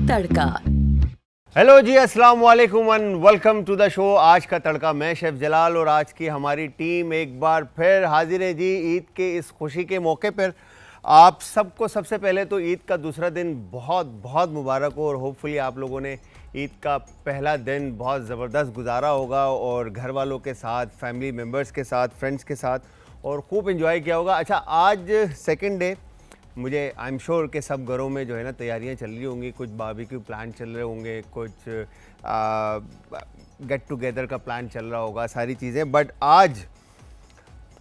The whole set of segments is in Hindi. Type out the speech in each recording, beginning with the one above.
तड़का। हेलो जी, अस्सलाम वालेकुम and welcome to the show. आज का तड़का, मैं शेफ जलाल और आज की हमारी टीम एक बार फिर हाजिर है जी ईद के इस खुशी के मौके पर। आप सबको सबसे पहले तो ईद का दूसरा दिन बहुत बहुत मुबारक हो और होपफुली आप लोगों ने ईद का पहला दिन बहुत ज़बरदस्त गुजारा होगा और घर वालों के साथ, फैमिली मेम्बर्स के साथ, फ्रेंड्स के साथ और खूब इन्जॉय किया होगा। अच्छा, आज सेकंड डे, मुझे आई एम श्योर कि सब घरों में जो है ना तैयारियां चल रही होंगी, कुछ बारबेक्यू प्लान चल रहे होंगे, कुछ गेट टुगेदर का प्लान चल रहा होगा, सारी चीज़ें। बट आज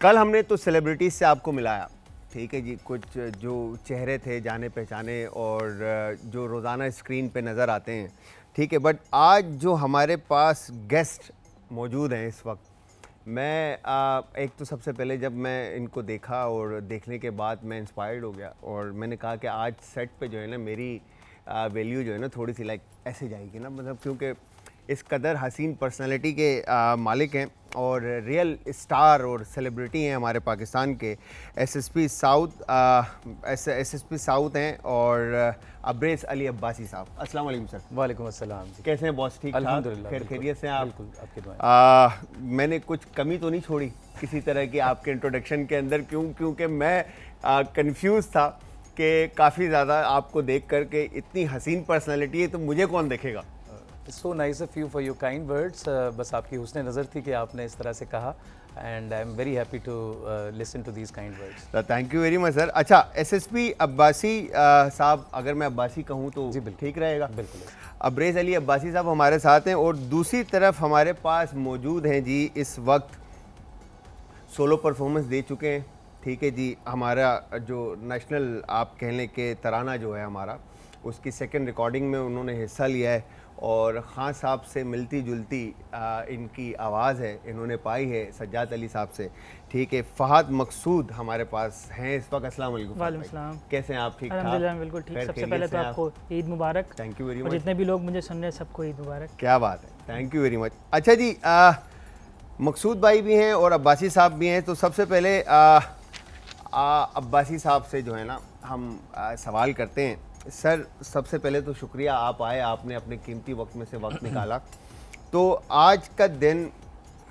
कल हमने तो सेलिब्रिटीज़ से आपको मिलाया, ठीक है जी, कुछ जो चेहरे थे जाने पहचाने और जो रोज़ाना स्क्रीन पे नज़र आते हैं, ठीक है। बट आज जो हमारे पास गेस्ट मौजूद हैं इस वक्त, मैं एक तो सबसे पहले जब मैं इनको देखा और देखने के बाद मैं इंस्पायर्ड हो गया और मैंने कहा कि आज सेट पे जो है ना मेरी वैल्यू जो है ना थोड़ी सी लाइक ऐसे जाएगी ना, मतलब क्योंकि इस कदर हसीन पर्सनालिटी के मालिक हैं और रियल स्टार और सेलिब्रिटी हैं हमारे पाकिस्तान के। एसएसपी साउथ हैं और अब्रेस अली अब्बासी साहब। अस्सलाम वालेकुम सर। वालेकुम अस्सलाम जी। कैसे हैं बॉस? ठीक अल्हम्दुलिल्लाह, खैर खैरियत से हैं आप? बिल्कुल, आपकी दुआएं। मैंने कुछ कमी तो नहीं छोड़ी किसी तरह की आपके इंट्रोडक्शन के अंदर? क्योंकि मैं कंफ्यूज था कि काफ़ी ज़्यादा आपको देख कर के इतनी हसीन पर्सनालिटी है तो मुझे कौन देखेगा। So nice of you for your kind words. बस आपकी हुस्न नज़र थी कि आपने इस तरह से कहा and I am very happy to listen to these kind words. Thank you very much sir. अच्छा, एसएसपी अब्बासी साहब, अगर मैं अब्बासी कहूँ तो जी बिल्कुल ठीक रहेगा? बिल्कुल। अब्रेस अली अब्बासी साहब हमारे साथ हैं और दूसरी तरफ हमारे पास मौजूद हैं जी, इस वक्त सोलो परफॉर्मेंस दे चुके हैं, ठीक है जी। हमारा जो नेशनल आप कह लें कि तराना जो है हमारा, उसकी सेकंड रिकॉर्डिंग में उन्होंने हिस्सा लिया है और ख़ान साहब से मिलती जुलती इनकी आवाज़ है, इन्होंने पाई है सज्जाद अली साहब से, ठीक है। फ़हद मकसूद हमारे पास हैं इस वक्त। अस्सलाम वालेकुम। वालेकुम सलाम। कैसे हैं आप? ठीक ठाक? अल्हम्दुलिल्लाह, बिल्कुल ठीक। सबसे पहले तो आपको ईद मुबारक। थैंक यू वेरी और मच। जितने भी लोग मुझे सुन रहे हैं सबको ईद मुबारक। क्या बात है, थैंक यू वेरी मच। अच्छा जी, मकसूद भाई भी हैं और अब्बासी साहब भी हैं, तो सबसे पहले अब्बासी साहब से जो है ना हम सवाल करते हैं। सर, सबसे पहले तो शुक्रिया, आप आए, आपने अपने कीमती वक्त में से वक्त निकाला। तो आज का दिन,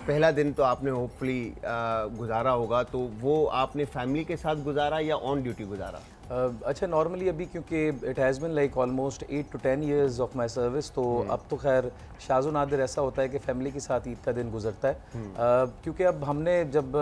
पहला दिन तो आपने होपफुली गुजारा होगा, तो वो आपने फैमिली के साथ गुजारा या ऑन ड्यूटी गुजारा? अच्छा, नॉर्मली अभी क्योंकि it has been like almost 8 to 10 years of my service, तो अब तो खैर शाज़ो नादिर ऐसा होता है कि फैमिली के साथ ईद का दिन गुजरता है। क्योंकि अब हमने जब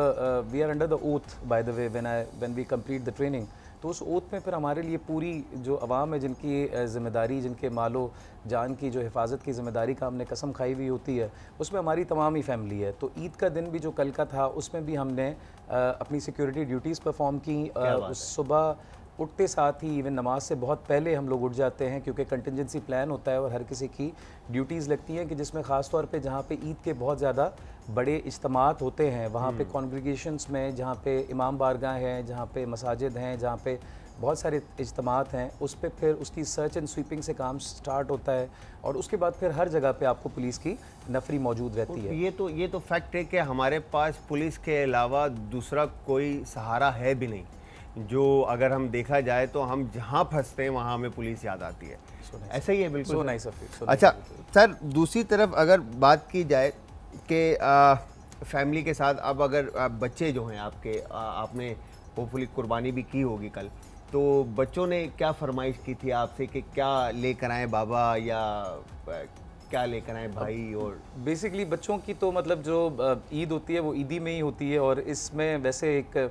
we are under the oath by the way when we complete the training, तो उस ओथ में फिर हमारे लिए पूरी जो अवाम है जिनकी ज़िम्मेदारी, जिनके मालो जान की जो हिफाजत की ज़िम्मेदारी का हमने कसम खाई हुई होती है, उसमें हमारी तमाम ही फैमिली है। तो ईद का दिन भी जो कल का था उसमें भी हमने अपनी सिक्योरिटी ड्यूटीज़ परफॉर्म की। उस सुबह उठते साथ ही इवन नमाज से बहुत पहले हम लोग उठ जाते हैं, क्योंकि कंटिजेंसी प्लान होता है और हर किसी की ड्यूटीज़ लगती हैं कि जिसमें ख़ास तौर पे जहाँ पे ईद के बहुत ज़्यादा बड़े इज्तिमात होते हैं, वहाँ पे कॉन्ग्रीगेशंस में, जहाँ पे इमाम बारगाह हैं, जहाँ पे मसाजिद हैं, जहाँ पे बहुत सारे इज्तिमात हैं, उस पर फिर उसकी सर्च एंड स्वीपिंग से काम स्टार्ट होता है और उसके बाद फिर हर जगह पे आपको पुलिस की नफरी मौजूद रहती है। ये तो फैक्ट है कि हमारे पास पुलिस के अलावा दूसरा कोई सहारा है भी नहीं। जो अगर हम देखा जाए तो हम जहाँ फंसते हैं वहाँ हमें पुलिस याद आती है। ऐसा ही है, बिल्कुल। So nice of you. अच्छा सर, दूसरी तरफ अगर बात की जाए कि फैमिली के साथ, अब अगर बच्चे जो हैं आपके, आपने होपफुली कुर्बानी भी की होगी कल, तो बच्चों ने क्या फरमाइश की थी आपसे कि क्या लेकर आए बाबा या क्या लेकर आए भाई? और बेसिकली बच्चों की तो मतलब जो ईद होती है वो ईदी में ही होती है और इसमें वैसे एक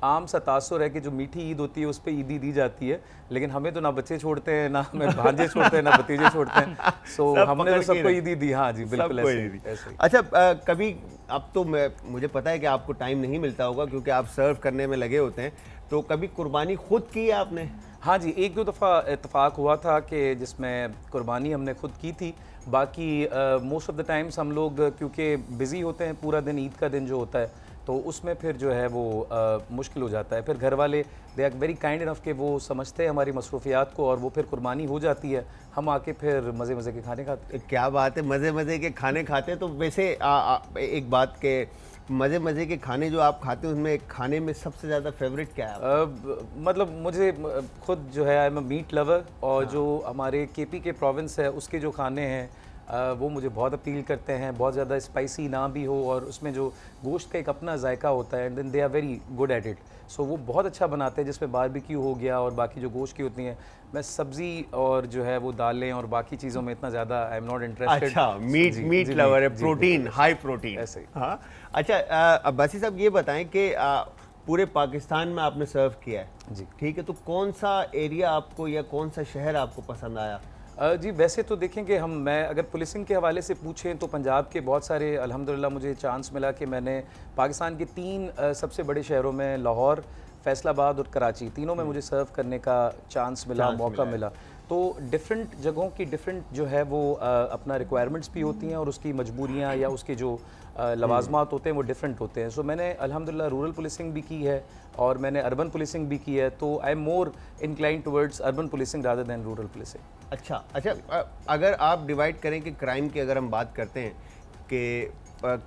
आम सा तासुर है कि जो मीठी ईद होती है उस पर ईदी दी जाती है, लेकिन हमें तो ना बच्चे छोड़ते हैं, ना हमें भांजे छोड़ते हैं, ना भतीजे छोड़ते हैं। सो हमने तो सबको ईदी दी। हाँ जी, बिल्कुल ऐसे ही। अच्छा, कभी, अब तो मुझे पता है कि आपको टाइम नहीं मिलता होगा क्योंकि आप सर्व करने में लगे होते हैं, तो कभी कुर्बानी खुद की है आपने? हाँ जी, एक दो दफ़ा इत्तेफाक हुआ था कि जिसमें कुर्बानी हमने खुद की थी। बाकी मोस्ट ऑफ द टाइम्स हम लोग क्योंकि बिज़ी होते हैं पूरा दिन, ईद का दिन जो होता है, तो उसमें फिर जो है वो मुश्किल हो जाता है। फिर घर वाले they are very kind enough कि वो समझते हैं हमारी मसरूफियात को और वो फिर कुर्बानी हो जाती है, हम आके फिर मज़े मज़े के खाने खाते हैं। क्या बात है, मज़े मज़े के खाने खाते हैं। तो वैसे एक बात के मज़े मज़े के खाने जो आप खाते हैं उसमें खाने में सबसे ज़्यादा फेवरेट क्या है आपका? मतलब मुझे खुद जो है I am a meat lover, और जो हमारे केपी के प्रोविंस है उसके जो खाने हैं वो मुझे बहुत अपील करते हैं। बहुत ज़्यादा स्पाइसी ना भी हो और उसमें जो गोश्त का एक अपना जायका होता है, and then they are very good at it. So वो बहुत अच्छा बनाते हैं, जिसमें बारबेक्यू हो गया और बाकी जो गोश्त की होती हैं। मैं सब्ज़ी और जो है वो दालें और बाकी चीज़ों में इतना ज़्यादा आई एम नॉट इंटरेस्टेड। अच्छा, मीट लवर है, प्रोटीन, हाई प्रोटीन। ऐसे ही। हाँ, अच्छा, अब्बासी साहब ये बताएं कि पूरे पाकिस्तान में आपने सर्व किया है जी। ठीक है, तो कौन सा एरिया आपको या कौन सा शहर आपको पसंद आया? जी, वैसे तो देखें कि मैं अगर पुलिसिंग के हवाले से पूछें तो पंजाब के बहुत सारे अल्हम्दुलिल्लाह मुझे चांस मिला कि मैंने पाकिस्तान के 3 सबसे बड़े शहरों में लाहौर, फैसलाबाद और कराची, तीनों में मुझे सर्व करने का चांस मिला, मौका मिला। तो डिफरेंट जगहों की डिफरेंट जो है वो अपना रिक्वायरमेंट्स भी होती हैं और उसकी मजबूरियाँ या उसके जो लवाजमात होते हैं वो डिफरेंट होते हैं। सो मैंने अल्हम्दुलिल्लाह रूरल पुलिसिंग भी की है और मैंने अर्बन पुलिसिंग भी की है, तो I am more incline towards urban policing rather than rural policing. अच्छा, अगर आप डिवाइड करें कि क्राइम की अगर हम बात करते हैं कि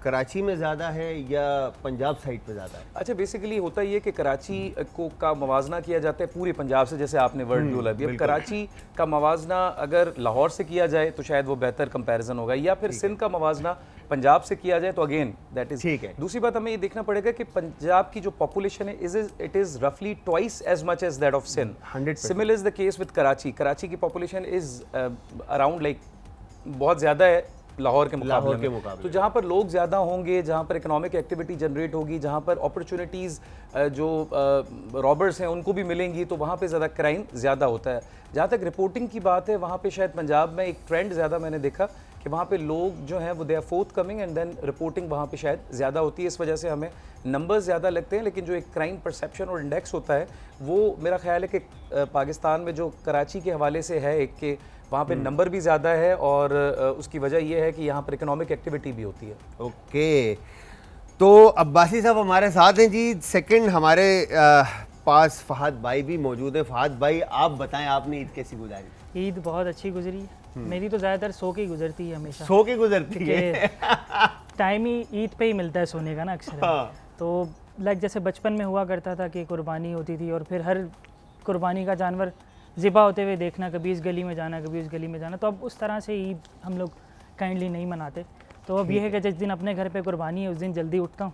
कराची में ज़्यादा है या पंजाब साइड पे ज़्यादा है? अच्छा, बेसिकली होता ये है कि कराची को का मवाजना किया जाता है पूरे पंजाब से, जैसे आपने वर्ड बोला अभी। अब कराची का मवाजना अगर लाहौर से किया जाए तो शायद वो बेहतर कंपैरिजन होगा, या फिर सिंध का मवाजना पंजाब से किया जाए तो अगेन दैट इज ठीक है। दूसरी बात हमें ये देखना पड़ेगा कि पंजाब की जो पॉपुलेशन है इट इज रफली twice as much as that of Sindh. 100%। Similar is the case with Karachi. Karachi की पॉपुलेशन इज अराउंड लाइक बहुत ज़्यादा है लाहौर के मुकाबले में। तो जहाँ पर लोग ज़्यादा होंगे, जहाँ पर इकोनॉमिक एक्टिविटी जनरेट होगी, जहाँ पर अपॉर्चुनिटीज़ जो रॉबर्स हैं उनको भी मिलेंगी, तो वहाँ पे ज़्यादा क्राइम ज़्यादा होता है। जहाँ तक रिपोर्टिंग की बात है, वहाँ पे शायद पंजाब में एक ट्रेंड ज़्यादा मैंने देखा कि वहाँ पे लोग जो हैं वो they are forthcoming and then reporting वहाँ पे शायद ज़्यादा होती है। इस वजह से हमें नंबर्स ज़्यादा लगते हैं, लेकिन जो एक क्राइम परसेप्शन और इंडेक्स होता है वो मेरा ख्याल है कि पाकिस्तान में जो कराची के हवाले से है एक के वहाँ पे नंबर भी ज़्यादा है और उसकी वजह यह है कि यहाँ पर इकोनॉमिक एक्टिविटी भी होती है। ओके, तो अब्बासी साहब हमारे साथ हैं जी। सेकंड हमारे पास फ़हद भाई भी मौजूद है। फ़हद भाई, आप बताएं आपने ईद कैसी गुजारी? ईद बहुत अच्छी गुजरी है। मेरी तो ज़्यादातर सो के गुजरती है हमेशा। सो के गुजरती है? टाइम ही ईद पे ही मिलता है सोने का ना अक्सर। हाँ। तो लाइक जैसे बचपन में हुआ करता था कि कुर्बानी होती थी और फिर हर कुर्बानी का जानवर ज़िबा होते हुए देखना, कभी इस गली में जाना, कभी उस गली में जाना। तो अब उस तरह से ईद हम लोग काइंडली नहीं मनाते। तो अब यह है कि जिस दिन अपने घर पे कुर्बानी है उस दिन जल्दी उठता हूँ,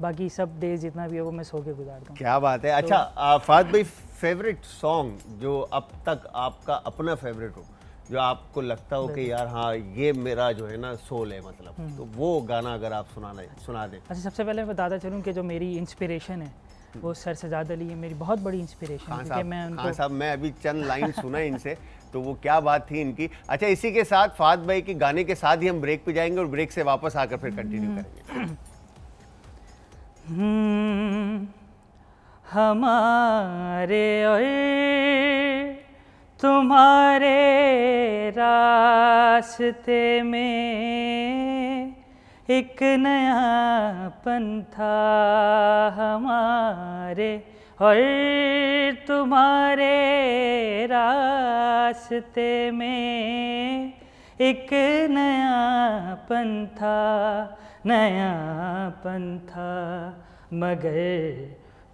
बाकी सब डेज जितना भी है वो मैं सो के गुजारता हूँ। क्या बात है। अच्छा फ़हद भाई, फेवरेट सॉन्ग जो अब तक आपका अपना फेवरेट हो, जो आपको लगता हो कि यार हाँ ये मेरा जो है ना सोल है, मतलब, तो वो गाना अगर आप सुना दें। अच्छा, सबसे पहले मैं बताता चलूँ कि जो मेरी इंस्पिरेशन है वो सर सजाद अली है, मेरी बहुत बड़ी इंस्पिरेशन है। क्योंकि मैं उनको साहब, मैं अभी चंद लाइन सुना इनसे, तो वो क्या बात थी इनकी। अच्छा, इसी के साथ फ़हद भाई के गाने के साथ ही हम ब्रेक पे जाएंगे और ब्रेक से वापस आकर फिर कंटिन्यू करेंगे। हमारे और तुम्हारे रास्ते में एक नयापन था, हमारे और तुम्हारे रास्ते में एक नयापन था, मगर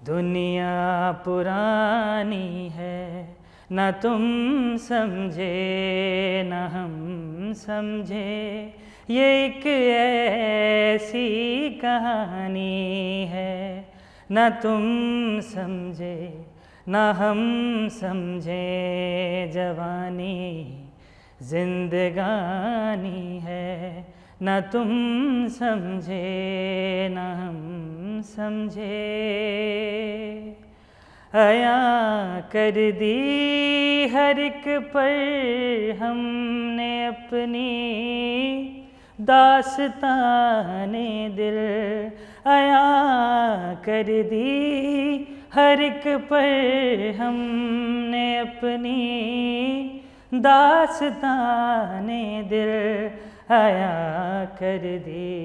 दुनिया पुरानी है, न तुम समझे न हम समझे, ये एक ऐसी कहानी है, न तुम समझे न हम समझे, जवानी जिंदगानी है, न तुम समझे न हम समझे। अया कर दी हर एक पर हमने अपनी दास्ताने दिल, अया कर दी हर एक पर हमने अपनी दास्ताने दिल, आया कर दी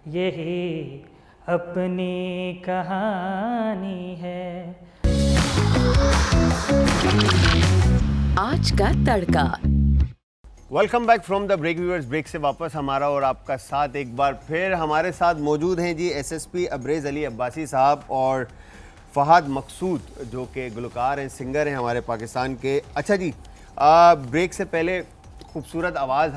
यही अपनी कहानी है। आज का तड़का। Welcome back from the break viewers. Break से वापस हमारा और आपका साथ एक बार फिर हमारे साथ मौजूद हैं जी एसएसपी अब्रेज़ अली अब्बासी साहब और फ़हाद मकसूद, जो कि गुलकार हैं, सिंगर हैं हमारे पाकिस्तान के। अच्छा जी, ब्रेक से पहले खूबसूरत आवाज़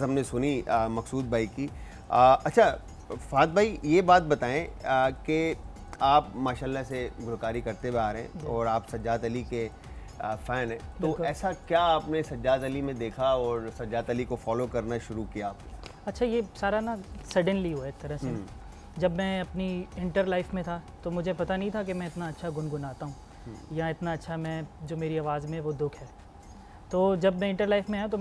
हमने सुनी मकसूद भाई की। अच्छा फ़हाद भाई, ये बात बताएं कि आप माशाल्लाह से गुलकारी करते हुए आ रहे हैं और आप सज्जाद अली के फ़ैन है, तो ऐसा क्या आपने सज्जाद अली में देखा और सज्जाद अली को फॉलो करना शुरू किया आपने? अच्छा, ये सारा ना सडनली हुआ एक तरह से। जब मैं अपनी इंटर लाइफ में था तो मुझे पता नहीं था कि मैं इतना अच्छा गुनगुनाता हूँ या इतना अच्छा मैं जो मेरी आवाज़ में वो दुख है। तो जब मैं इंटर लाइफ में आया तो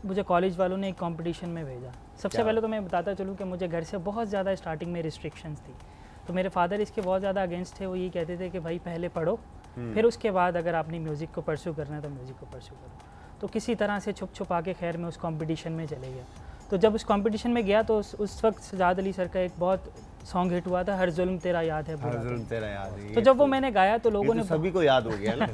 मुझे कॉलेज वालों ने एक कंपटीशन में भेजा। सबसे पहले तो मैं बताता चलूँ कि मुझे घर से बहुत ज़्यादा स्टार्टिंग में रिस्ट्रिक्शंस थी, तो मेरे फादर इसके बहुत ज़्यादा अगेंस्ट थे। वो ये कहते थे कि भाई पहले पढ़ो, फिर उसके बाद अगर आपने म्यूज़िक को परस्यू करना है तो म्यूज़िक को परस्यू करो। तो किसी तरह से छुप आके खैर मैं उस कंपटीशन में चले गया। तो जब उस कंपटीशन में गया तो उस वक्त सज्जाद अली सर का एक बहुत सॉन्ग हिट हुआ था, हर जुल्म तेरा याद है, हर जुल्म तेरा याद है। तो जब वो मैंने गाया तो लोगों ने, सभी को याद हो गया ना।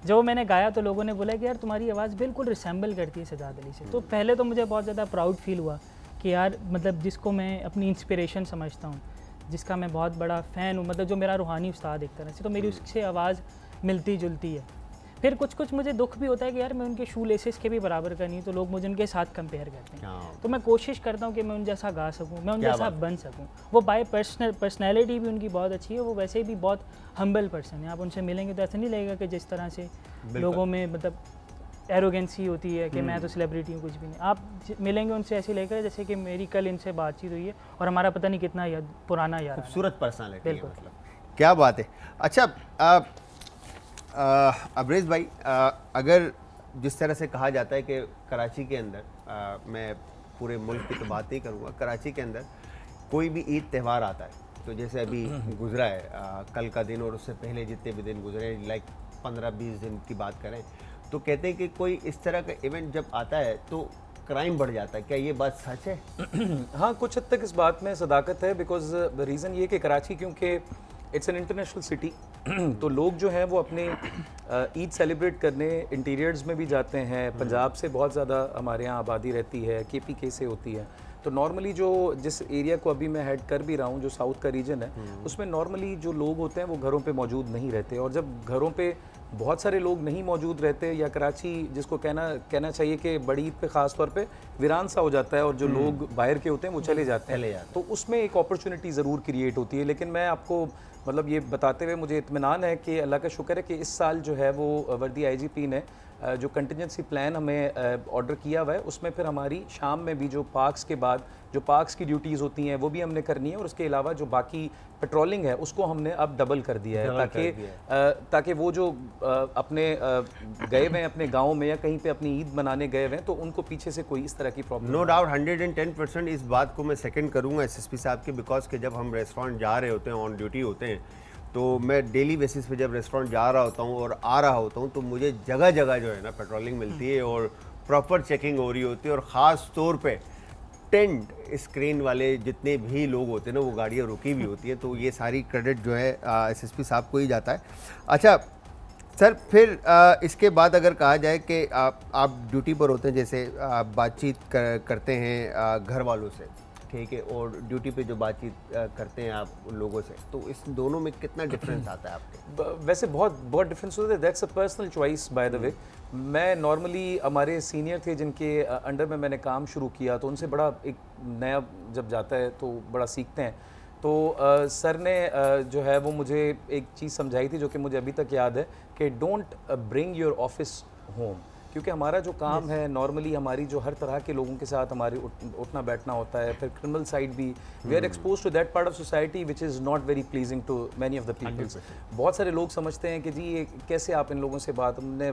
जब वो मैंने गाया तो लोगों ने बोला कि यार तुम्हारी आवाज़ बिल्कुल रिसेंबल करती है सज्जाद अली से। तो पहले तो मुझे बहुत ज़्यादा प्राउड फील हुआ कि यार मतलब जिसको मैं अपनी इंस्पिरेशन समझता हूँ, जिसका मैं बहुत बड़ा फ़ैन हूँ, मतलब जो मेरा रूहानी उस्ताद एक तरह से, तो मेरी उससे आवाज़ मिलती जुलती है। फिर कुछ मुझे दुख भी होता है कि यार मैं उनके शू लेसेस के भी बराबर का नहीं, तो लोग मुझे उनके साथ कंपेयर करते हैं। तो मैं कोशिश करता हूँ कि मैं उन जैसा गा सकूँ, मैं उन जैसा बन सकूँ। वो बाय पर्सनैलिटी भी उनकी बहुत अच्छी है, वो वैसे भी बहुत हम्बल पर्सन है। आप उनसे मिलेंगे तो ऐसा नहीं लगेगा कि जिस तरह से लोगों में मतलब एरोगेंसी होती है कि मैं तो सेलिब्रिटी हूँ, कुछ भी नहीं। आप मिलेंगे उनसे ऐसे लेकर जैसे कि मेरी कल इनसे बातचीत हुई है और हमारा पता नहीं कितना पुराना यार। खूबसूरत पर्सनालिटी है, मतलब क्या बात है। अच्छा अब्रेज़ भाई, अगर जिस तरह से कहा जाता है कि कराची के अंदर, मैं पूरे मुल्क की तो बात नहीं करूँगा, कराची के अंदर कोई भी ईद त्यौहार आता है तो जैसे अभी गुजरा है कल का दिन और उससे पहले जितने भी दिन गुजरे, लाइक 15-20 दिन की बात करें, तो कहते हैं कि कोई इस तरह का इवेंट जब आता है तो क्राइम बढ़ जाता है। क्या ये बात सच है? हाँ, कुछ हद तक इस बात में सदाकत है, बिकॉज रीज़न ये कि कराची क्योंकि इट्स एन इंटरनेशनल सिटी, तो लोग जो हैं वो अपने ईद सेलिब्रेट करने इंटीरियर्स में भी जाते हैं। पंजाब से बहुत ज़्यादा हमारे यहाँ आबादी रहती है, KPK से होती है। तो नॉर्मली जो जिस एरिया को अभी मैं हेड कर भी रहा हूँ, जो साउथ का रीजन है, उसमें नॉर्मली जो लोग होते हैं वो घरों पे मौजूद नहीं रहते। और जब घरों पे बहुत सारे लोग नहीं मौजूद रहते, या कराची जिसको कहना चाहिए कि बड़ी ईद पे ख़ास तौर पे वीरान सा हो जाता है और जो लोग बाहर के होते हैं वो चले जाते हैं, तो उसमें एक अपॉर्चुनिटी ज़रूर क्रिएट होती है। लेकिन मैं आपको मतलब ये बताते हुए मुझे इत्मीनान है कि अल्लाह का शुक्र है कि इस साल जो है वो वर्दी IGP ने जो कंटिजेंसी प्लान हमें ऑर्डर किया हुआ है, उसमें फिर हमारी शाम में भी जो पार्क्स के बाद जो पार्क्स की ड्यूटीज़ होती हैं वो भी हमने करनी है, और उसके अलावा जो बाकी पेट्रोलिंग है उसको हमने अब डबल कर दिया है, ताकि वो जो अपने गए हुए हैं अपने गाँव में या कहीं पे अपनी ईद मनाने गए हुए हैं तो उनको पीछे से कोई इस तरह की प्रॉब्लम। नो डाउट 110% इस बात को मैं सेकंड करूँगा SSP साहब के, बिकॉज के जब हम रेस्टोरेंट जा रहे होते हैं, ऑन ड्यूटी होते हैं, तो मैं डेली बेसिस पे जब रेस्टोरेंट जा रहा होता हूँ और आ रहा होता हूँ तो मुझे जगह जगह जो है ना पेट्रोलिंग मिलती है और प्रॉपर चेकिंग हो रही होती है, और ख़ास तौर पे टेंट स्क्रीन वाले जितने भी लोग होते हैं ना वो गाड़ियाँ रुकी भी होती हैं। तो ये सारी क्रेडिट जो है SSP साहब को ही जाता है। अच्छा सर, फिर इसके बाद अगर कहा जाए कि आप ड्यूटी पर होते हैं, जैसे आप बातचीत करते हैं घर वालों से, ठीक है, और ड्यूटी पे जो बातचीत करते हैं आप लोगों से, तो इस दोनों में कितना डिफरेंस आता है आपके? वैसे बहुत डिफरेंस होता है, that's a personal choice bye the वे। मैं नॉर्मली हमारे सीनियर थे जिनके अंडर में मैंने काम शुरू किया, तो उनसे बड़ा एक नया जब जाता है तो बड़ा सीखते हैं। तो सर ने जो है वो मुझे एक चीज़ समझाई थी जो कि मुझे अभी तक याद है कि don't bring your office home, क्योंकि हमारा जो काम है नॉर्मली हमारी जो हर तरह के लोगों के साथ हमारी उठना बैठना होता है, फिर क्रिमिनल साइड भी, we are expose to that part of society which is not very pleasing to many of the peoples. बहुत सारे लोग समझते हैं कि जी ये कैसे आप इन लोगों से बात, हमने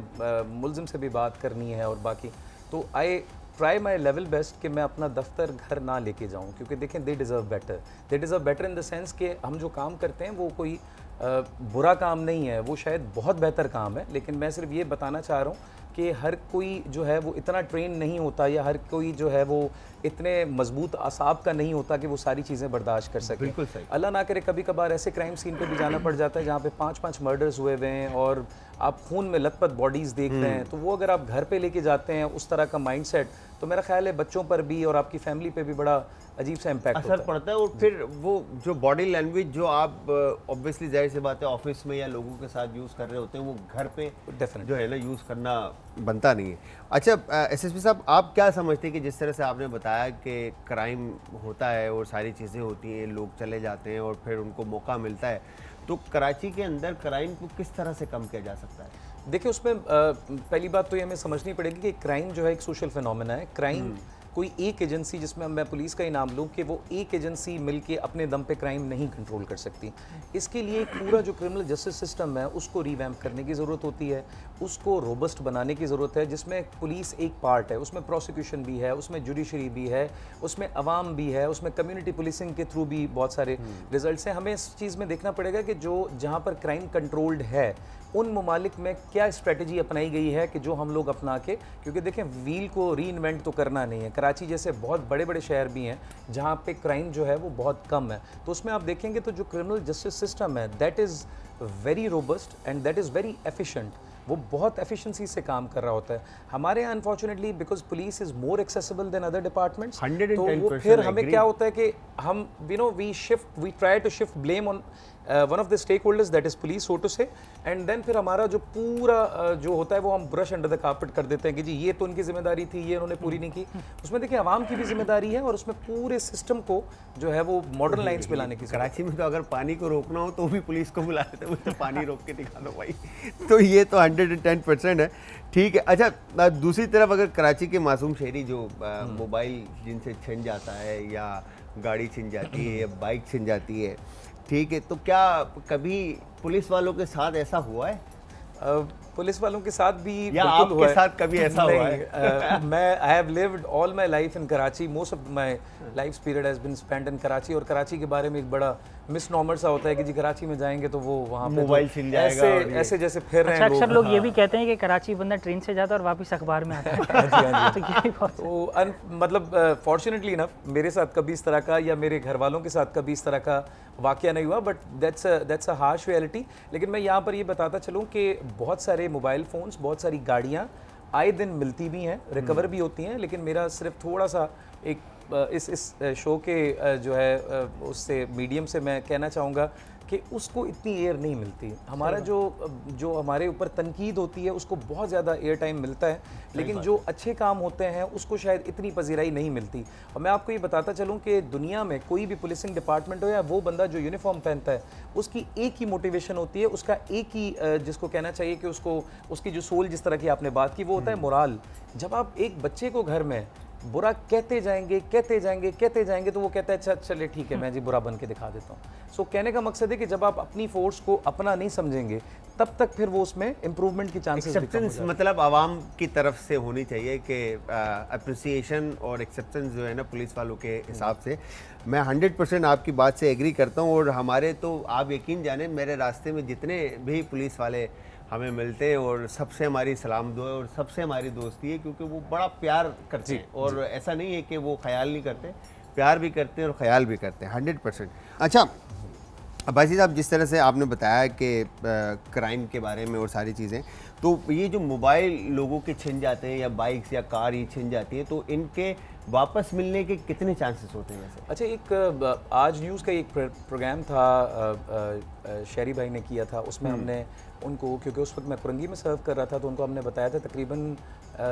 मुलजिम से भी बात करनी है और बाकी, तो I try my level best कि मैं अपना दफ्तर घर ना लेके जाऊँ, क्योंकि देखें they deserve better in the sense कि हम जो काम करते हैं वो कोई बुरा काम नहीं है, वो शायद बहुत बेहतर काम है, लेकिन मैं सिर्फ ये बताना चाह रहा हूँ कि हर कोई जो है वो इतना ट्रेन नहीं होता, या हर कोई जो है वो इतने मजबूत आसाब का नहीं होता कि वो सारी चीज़ें बर्दाश्त कर सके। बिल्कुल सही। अल्लाह ना करे कभी कभार ऐसे क्राइम सीन पे भी जाना पड़ जाता है जहाँ पे 5-5 मर्डर्स हुए हुए हैं और आप खून में लथपथ बॉडीज़ देख रहे हैं, तो वो अगर आप घर पे लेके जाते हैं उस तरह का माइंडसेट, तो मेरा ख्याल है बच्चों पर भी और आपकी फैमिली पे भी बड़ा अजीब सा इम्पैक्ट होता असर है। पड़ता है। और फिर वो जो बॉडी लैंग्वेज जो आप ऑब्वियसली जाहिर सी बात है ऑफिस में या लोगों के साथ यूज़ कर रहे होते हैं, वो घर पे Definitely. जो है ना यूज़ करना बनता नहीं है। अच्छा एसएसपी साहब, आप क्या समझते हैं कि जिस तरह से आपने बताया कि क्राइम होता है और सारी चीज़ें होती हैं, लोग चले जाते हैं और फिर उनको मौका मिलता है, तो कराची के अंदर क्राइम को किस तरह से कम किया जा सकता है? देखिए उसमें पहली बात तो ये हमें समझनी पड़ेगी कि क्राइम जो है एक सोशल फिनोमेना है। क्राइम कोई एक एजेंसी, जिसमें मैं पुलिस का ही नाम लूँ, कि वो एक एजेंसी मिलके अपने दम पे क्राइम नहीं कंट्रोल कर सकती। इसके लिए एक पूरा जो क्रिमिनल जस्टिस सिस्टम है उसको रिवैम्प करने की ज़रूरत होती है, उसको रोबस्ट बनाने की ज़रूरत है, जिसमें पुलिस एक पार्ट है, उसमें प्रोसिक्यूशन भी है, उसमें जुडिशरी भी है, उसमें अवाम भी है, उसमें कम्युनिटी पुलिसिंग के थ्रू भी बहुत सारे रिजल्ट्स हैं। हमें इस चीज़ में देखना पड़ेगा कि जो जहाँ पर क्राइम कंट्रोल्ड है उन ममालिक में क्या स्ट्रेटजी अपनाई गई है कि जो हम लोग अपना के, क्योंकि देखें व्हील को री इन्वेंट तो करना नहीं है। कराची जैसे बहुत बड़े बड़े शहर भी हैं जहाँ पे क्राइम जो है वो बहुत कम है, तो उसमें आप देखेंगे तो जो क्रिमिनल जस्टिस सिस्टम है that is very robust and that is very efficient. वो बहुत एफिशिएंसी से काम कर रहा होता है। हमारे यहाँ unfortunately because police is more accessible than other departments, तो वो फिर हमें क्या होता है कि हम we try to shift blame on one of the stakeholders that is police, so to say, and then फिर हमारा जो पूरा जो होता है वो हम ब्रश अंडर द कार्पेट कर देते हैं कि जी ये तो उनकी जिम्मेदारी थी, ये उन्होंने पूरी नहीं की। उसमें देखिए आवाम की भी जिम्मेदारी है और उसमें पूरे सिस्टम को जो है वो मॉडर्न लाइन्स पे लाने की ज़रूरत है। कराची में तो अगर पानी को रोकना हो तो भी पुलिस को बुला लेते हैं, तो पानी रोक के दिखा दो भाई। तो ये तो 110% है, ठीक है। अच्छा दूसरी तरफ अगर कराची के मासूम शहरी जो मोबाइल जिनसे छिन जाता है या गाड़ी छिन जाती है या बाइक छिन जाती है, ठीक है, तो क्या कभी पुलिस वालों के साथ ऐसा हुआ है? पुलिस वालों के साथ भी या बिल्कुल हुआ आपके है। साथ कभी ऐसा हुआ है? मैं I have lived all my life in Karachi, most of my life period has been spent in Karachi. और कराची के बारे में एक बड़ा मिसनॉमर सा होता है कि जी कराची में जाएंगे तो वो वहाँ पे मोबाइल छिन जाएगा और ये। ऐसे जैसे फिर रहे अच्छा, हैं अक्सर लोग ये भी कहते हैं कि कराची बंदा ट्रेन से जाता है और वापस अखबार में आता है। तो ये भी बहुत तो मतलब फॉर्चुनेटली इनफ मेरे साथ कभी इस तरह का या मेरे घर वालों के साथ कभी इस तरह का वाकया नहीं हुआ, but that's a harsh reality. लेकिन मैं यहाँ पर ये बताता चलूँ कि बहुत सारे मोबाइल फ़ोन्स, बहुत सारी गाड़ियाँ आए दिन मिलती भी हैं, रिकवर भी होती हैं। लेकिन मेरा सिर्फ थोड़ा सा एक इस शो के जो है उससे मीडियम से मैं कहना चाहूँगा कि उसको इतनी एयर नहीं मिलती। हमारा जो हमारे ऊपर तनकीद होती है उसको बहुत ज़्यादा एयर टाइम मिलता है, लेकिन जो अच्छे काम होते हैं उसको शायद इतनी पजीराई नहीं मिलती। और मैं आपको ये बताता चलूँ कि दुनिया में कोई भी पुलिसिंग डिपार्टमेंट हो या वो बंदा जो यूनिफॉर्म पहनता है उसकी एक ही मोटिवेशन होती है, उसका एक ही जिसको कहना चाहिए कि उसकी जो सोल जिस तरह की आपने बात की वो होता है मोराल। जब आप एक बच्चे को घर में बुरा कहते जाएंगे तो वो कहता है अच्छा चलिए ठीक है मैं जी बुरा बन के दिखा देता हूँ। सो कहने का मकसद है कि जब आप अपनी फोर्स को अपना नहीं समझेंगे तब तक फिर वो उसमें इम्प्रूवमेंट की चांसेस एक्सेप्टेंस मतलब आवाम की तरफ से होनी चाहिए कि अप्रिसिएशन और एक्सेप्टेंस जो है ना पुलिस वालों के हिसाब से। मैं 100% आपकी बात से एग्री करता हूँ। और हमारे तो आप यकीन जाने मेरे रास्ते में जितने भी पुलिस वाले हमें मिलते हैं और सबसे हमारी सलाम दुआ है और सबसे हमारी दोस्ती है, क्योंकि वो बड़ा प्यार करते हैं। और ऐसा नहीं है कि वो ख्याल नहीं करते, प्यार भी करते हैं और ख्याल भी करते हैं 100%। अच्छा अब्बासी साहब, जिस तरह से आपने बताया कि क्राइम के बारे में और सारी चीज़ें, तो ये जो मोबाइल लोगों के छिन जाते हैं या बाइक्स या कार ये छिन जाती है, तो इनके वापस मिलने के कितने चांसेस होते हैं वैसे? अच्छा, एक आज न्यूज़ का एक प्रोग्राम था शेरी भाई ने किया था, उसमें हमने उनको, क्योंकि उस वक्त मैं कुरंगी में सर्व कर रहा था, तो उनको हमने बताया था तकरीबन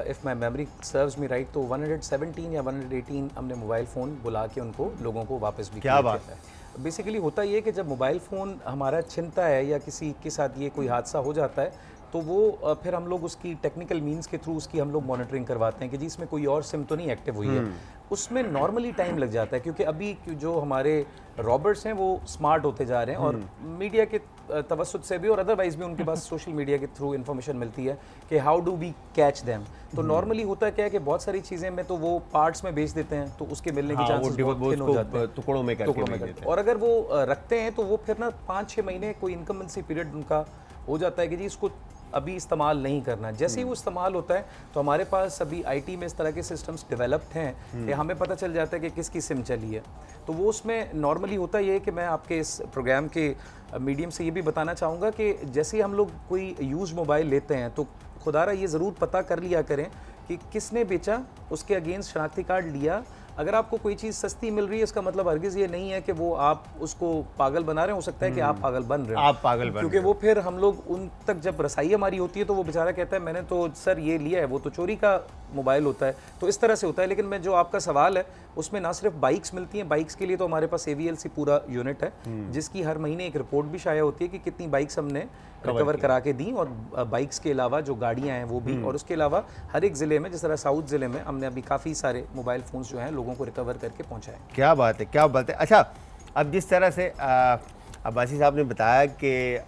if my memory serves me right तो 117 या 118 हमने मोबाइल फ़ोन बुला के उनको लोगों को वापस भी क्या बात है। बेसिकली होता ये है कि जब मोबाइल फ़ोन हमारा छिनता है या किसी के साथ ये कोई हादसा हो जाता है तो वो फिर हम लोग उसकी टेक्निकल मींस के थ्रू उसकी हम लोग मॉनिटरिंग करवाते हैं कि जी इसमें कोई और सिम तो नहीं एक्टिव हुई है। उसमें नॉर्मली टाइम लग जाता है, क्योंकि अभी जो हमारे रॉबर्ट्स हैं वो स्मार्ट होते जा रहे हैं और मीडिया के तवस्सुत से भी और अदरवाइज भी उनके पास सोशल मीडिया के थ्रू इन्फॉर्मेशन मिलती है कि how do we catch them. तो नॉर्मली होता क्या है कि बहुत सारी चीज़ें में तो वो पार्ट्स में बेच देते हैं, तो उसके मिलने की चांसेस बहुत थिन हो जाते हैं, टुकड़ों में करके बेच देते हैं। और अगर वो रखते हैं तो वो फिर ना 5-6 महीने कोई इनकम्बेंसी पीरियड उनका हो जाता है कि जी इसको अभी इस्तेमाल नहीं करना। जैसे ही वो इस्तेमाल होता है तो हमारे पास अभी आईटी में इस तरह के सिस्टम्स डेवलप्ड हैं कि हमें पता चल जाता है कि किसकी सिम चली है। तो वो उसमें नॉर्मली होता ये है कि मैं आपके इस प्रोग्राम के मीडियम से ये भी बताना चाहूँगा कि जैसे ही हम लोग कोई यूज मोबाइल लेते हैं तो खुदारा ये ज़रूर पता कर लिया करें कि किसने बेचा, उसके अगेंस्ट शनाख्ती कार्ड लिया। अगर आपको कोई चीज़ सस्ती मिल रही है इसका मतलब हरगिज़ ये नहीं है कि वो आप उसको पागल बना रहे हैं, हो सकता है कि आप पागल बन रहे हो, आप पागल बन क्योंकि वो फिर हम लोग उन तक जब रसाई हमारी होती है तो वो बेचारा कहता है मैंने तो सर ये लिया है, वो तो चोरी का मोबाइल होता है। तो इस तरह से होता है। लेकिन मैं जो आपका सवाल है उसमें ना सिर्फ बाइक्स मिलती हैं, बाइक्स के लिए तो हमारे पास AVLC पूरा यूनिट है जिसकी हर महीने एक रिपोर्ट भी शाया होती है कि कितनी बाइक्स हमने रिकवर करा के दी, और बाइक्स के अलावा जो गाड़ियां हैं वो भी, और उसके अलावा हर एक ज़िले में, जिस तरह साउथ ज़िले में हमने अभी काफ़ी सारे मोबाइल फ़ोन्स जो हैं लोगों को रिकवर करके पहुँचाए। क्या बात है, क्या बात है। अच्छा, अब जिस तरह से अब्बासी साहब ने बताया कि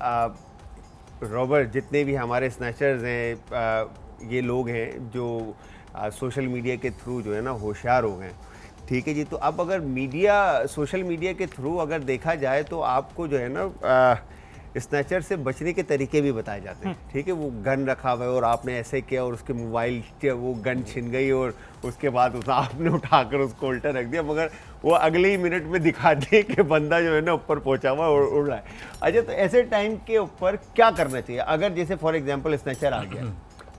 रॉबर जितने भी हमारे स्नैचर्स हैं, ये लोग हैं जो सोशल मीडिया के थ्रू जो है ना होशियार हो गए, ठीक है जी। तो अब अगर सोशल मीडिया के थ्रू अगर देखा जाए तो आपको जो है ना स्नैचर से बचने के तरीके भी बताए जाते हैं, ठीक है। वो गन रखा हुआ है और आपने ऐसे किया और उसके मोबाइल वो गन छिन गई और उसके बाद उस आपने उठाकर उसको उल्टा रख दिया, मगर वो अगले ही मिनट में दिखा दिए कि बंदा जो है ना ऊपर पहुंचा हुआ और उड़ रहा है। अच्छा, तो ऐसे टाइम के ऊपर क्या करना चाहिए? अगर जैसे फॉर एग्जांपल स्नैचर आ गया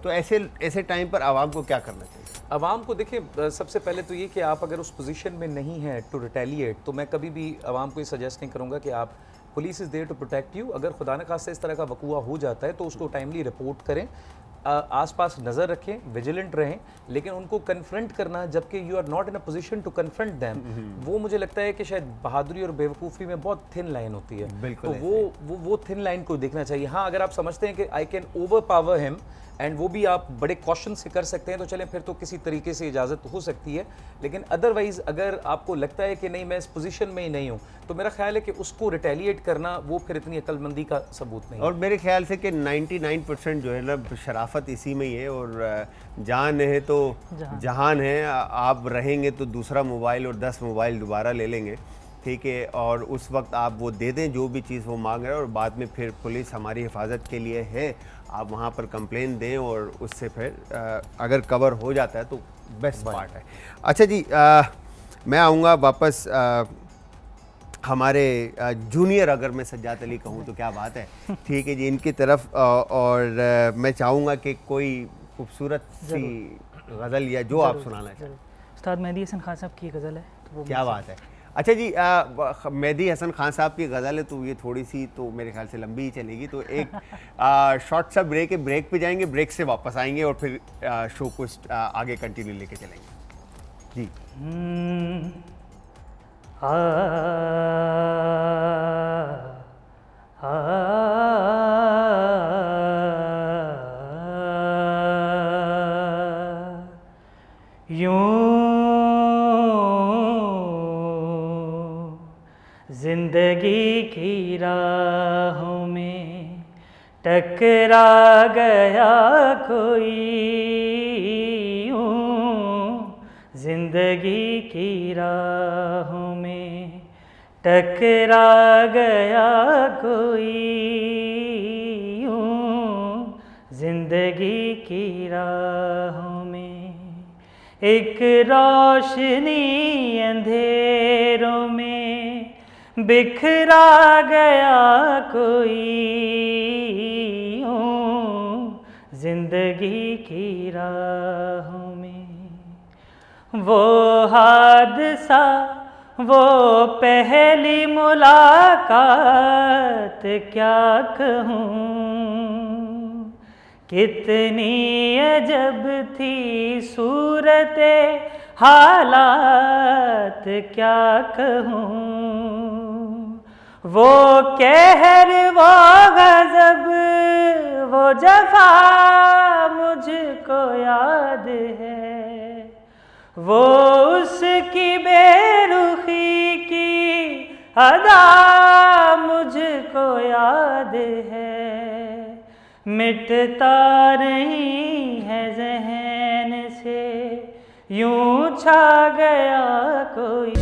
तो ऐसे टाइम पर आवाम को क्या करना चाहिए? आवाम को देखिए, सबसे पहले तो ये कि आप अगर उस पोजीशन में नहीं हैं टू रिटेलिएट, तो मैं कभी भी आवाम को ये सजेस्ट नहीं करूँगा कि आप, police is there to protect you. अगर खुदा न खास्ता इस तरह का वकूआ हो जाता है तो उसको टाइमली रिपोर्ट करें, आसपास नज़र रखें, विजिलेंट रहें, लेकिन उनको कन्फ्रंट करना जबकि you are not in a position to confront them, वो मुझे लगता है कि शायद बहादुरी और बेवकूफ़ी में बहुत थिन लाइन होती है। बिल्कुल, तो वो थिन लाइन को देखना चाहिए। हाँ, अगर आप समझते हैं कि I can over power him and वो भी आप बड़े कॉशन से कर सकते हैं तो चलें, फिर तो किसी तरीके से इजाज़त हो सकती है। लेकिन अदरवाइज़ अगर आपको लगता है कि नहीं मैं इस पोजीशन में ही नहीं हूँ, तो मेरा ख्याल है कि उसको रिटेलिएट करना वो फिर इतनी अक्लमंदी का सबूत नहीं है। और मेरे ख्याल से कि 99% जो है ना शराफत इसी में ही है, और जान है तो जहान है। आप रहेंगे तो दूसरा मोबाइल और 10 मोबाइल दोबारा ले लेंगे, ठीक है। और उस वक्त आप वो दे दें जो भी चीज़ वो मांग रहे हैं, और बाद में फिर पुलिस हमारी हिफाजत के लिए है, आप वहाँ पर कंप्लेन दें और उससे फिर अगर कवर हो जाता है तो बेस्ट पार्ट है। अच्छा जी, मैं आऊँगा वापस हमारे जूनियर, अगर मैं सज्जाद अली कहूँ तो क्या बात है, ठीक है जी, इनकी तरफ। और मैं चाहूँगा कि कोई खूबसूरत सी गज़ल या जो आप सुनाना चाहें। उस्ताद मेहदी हसन खान साहब की गज़ल है तो वो क्या बात है। अच्छा जी, मेहदी हसन खान साहब की गज़ल है तो ये थोड़ी सी तो मेरे ख्याल से लंबी ही चलेगी, तो एक शॉर्ट सा ब्रेक है, ब्रेक पे जाएंगे, ब्रेक से वापस आएंगे और फिर शो को आगे कंटिन्यू लेके चलेंगे जी। जिंदगी की राहों में टकरा गया कोई यूं, जिंदगी की राहों में टकरा गया कोई यूं, जिंदगी की राहों में एक रोशनी अंधेरों में बिखरा गया कोई यूं, जिंदगी की राहों में वो हादसा, वो पहली मुलाकात क्या कहूँ, कितनी अजब थी सूरते हालात क्या कहूँ, वो कहर, वो गज़ब, वो जफ़ा मुझको याद है, वो उसकी बेरुखी की अदा मुझको याद है, मिटता नहीं है ज़हन से यूं छा गया कोई।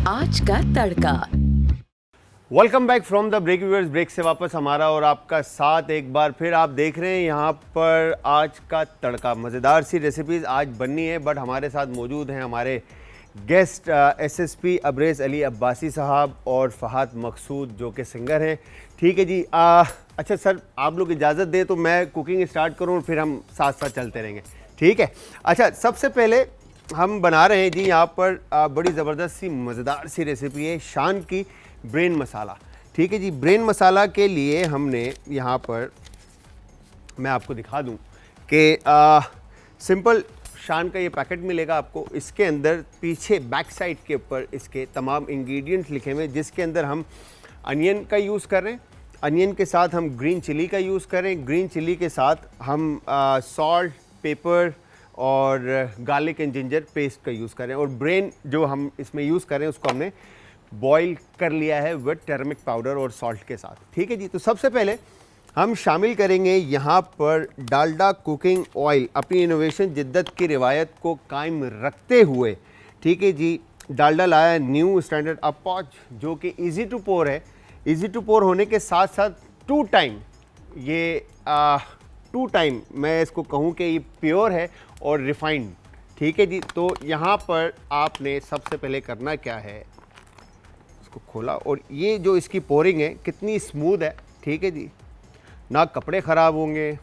आज का तड़का। Welcome back from the break viewers. Break से वापस हमारा और आपका साथ एक बार फिर। आप देख रहे हैं यहाँ पर आज का तड़का, मज़ेदार सी रेसिपीज़ आज बननी है। बट हमारे साथ मौजूद हैं हमारे गेस्ट एसएसपी अब्रेज़ अली अब्बासी साहब और फ़हाद मकसूद जो कि सिंगर हैं। ठीक है जी। अच्छा सर, आप लोग इजाज़त दें तो मैं कुकिंग स्टार्ट करूँ और फिर हम साथ साथ चलते रहेंगे, ठीक है? अच्छा, सबसे पहले हम बना रहे हैं जी यहाँ पर बड़ी ज़बरदस्त सी मज़ेदार सी रेसिपी है शान की ब्रेन मसाला। ठीक है जी। ब्रेन मसाला के लिए हमने यहाँ पर, मैं आपको दिखा दूँ कि सिंपल शान का ये पैकेट मिलेगा आपको। इसके अंदर पीछे बैक साइड के ऊपर इसके तमाम इंग्रेडिएंट्स लिखे हुए हैं, जिसके अंदर हम अनियन का यूज़ कर रहे हैं, अनियन के साथ हम ग्रीन चिली का यूज़ कर रहे हैं, ग्रीन चिली के साथ हम सॉल्ट, पेपर और गार्लिक एंड जिंजर पेस्ट का यूज़ कर रहे हैं। और ब्रेन जो हम इसमें यूज़ कर रहे हैं उसको हमने बॉईल कर लिया है विद टर्मरिक पाउडर और सॉल्ट के साथ। ठीक है जी। तो सबसे पहले हम शामिल करेंगे यहाँ पर डालडा कुकिंग ऑयल, अपनी इनोवेशन जिद्दत की रिवायत को कायम रखते हुए। ठीक है जी। डालडा लाया न्यू स्टैंडर्ड अपॉच जो कि इजी टू पोर है। इजी टू पोर होने के साथ साथ टू टाइम मैं इसको कहूँ कि ये प्योर है और रिफाइंड। ठीक है जी। तो यहाँ पर आपने सबसे पहले करना क्या है, इसको खोला और ये जो इसकी पोरिंग है कितनी स्मूथ है। ठीक है जी। ना कपड़े ख़राब होंगे,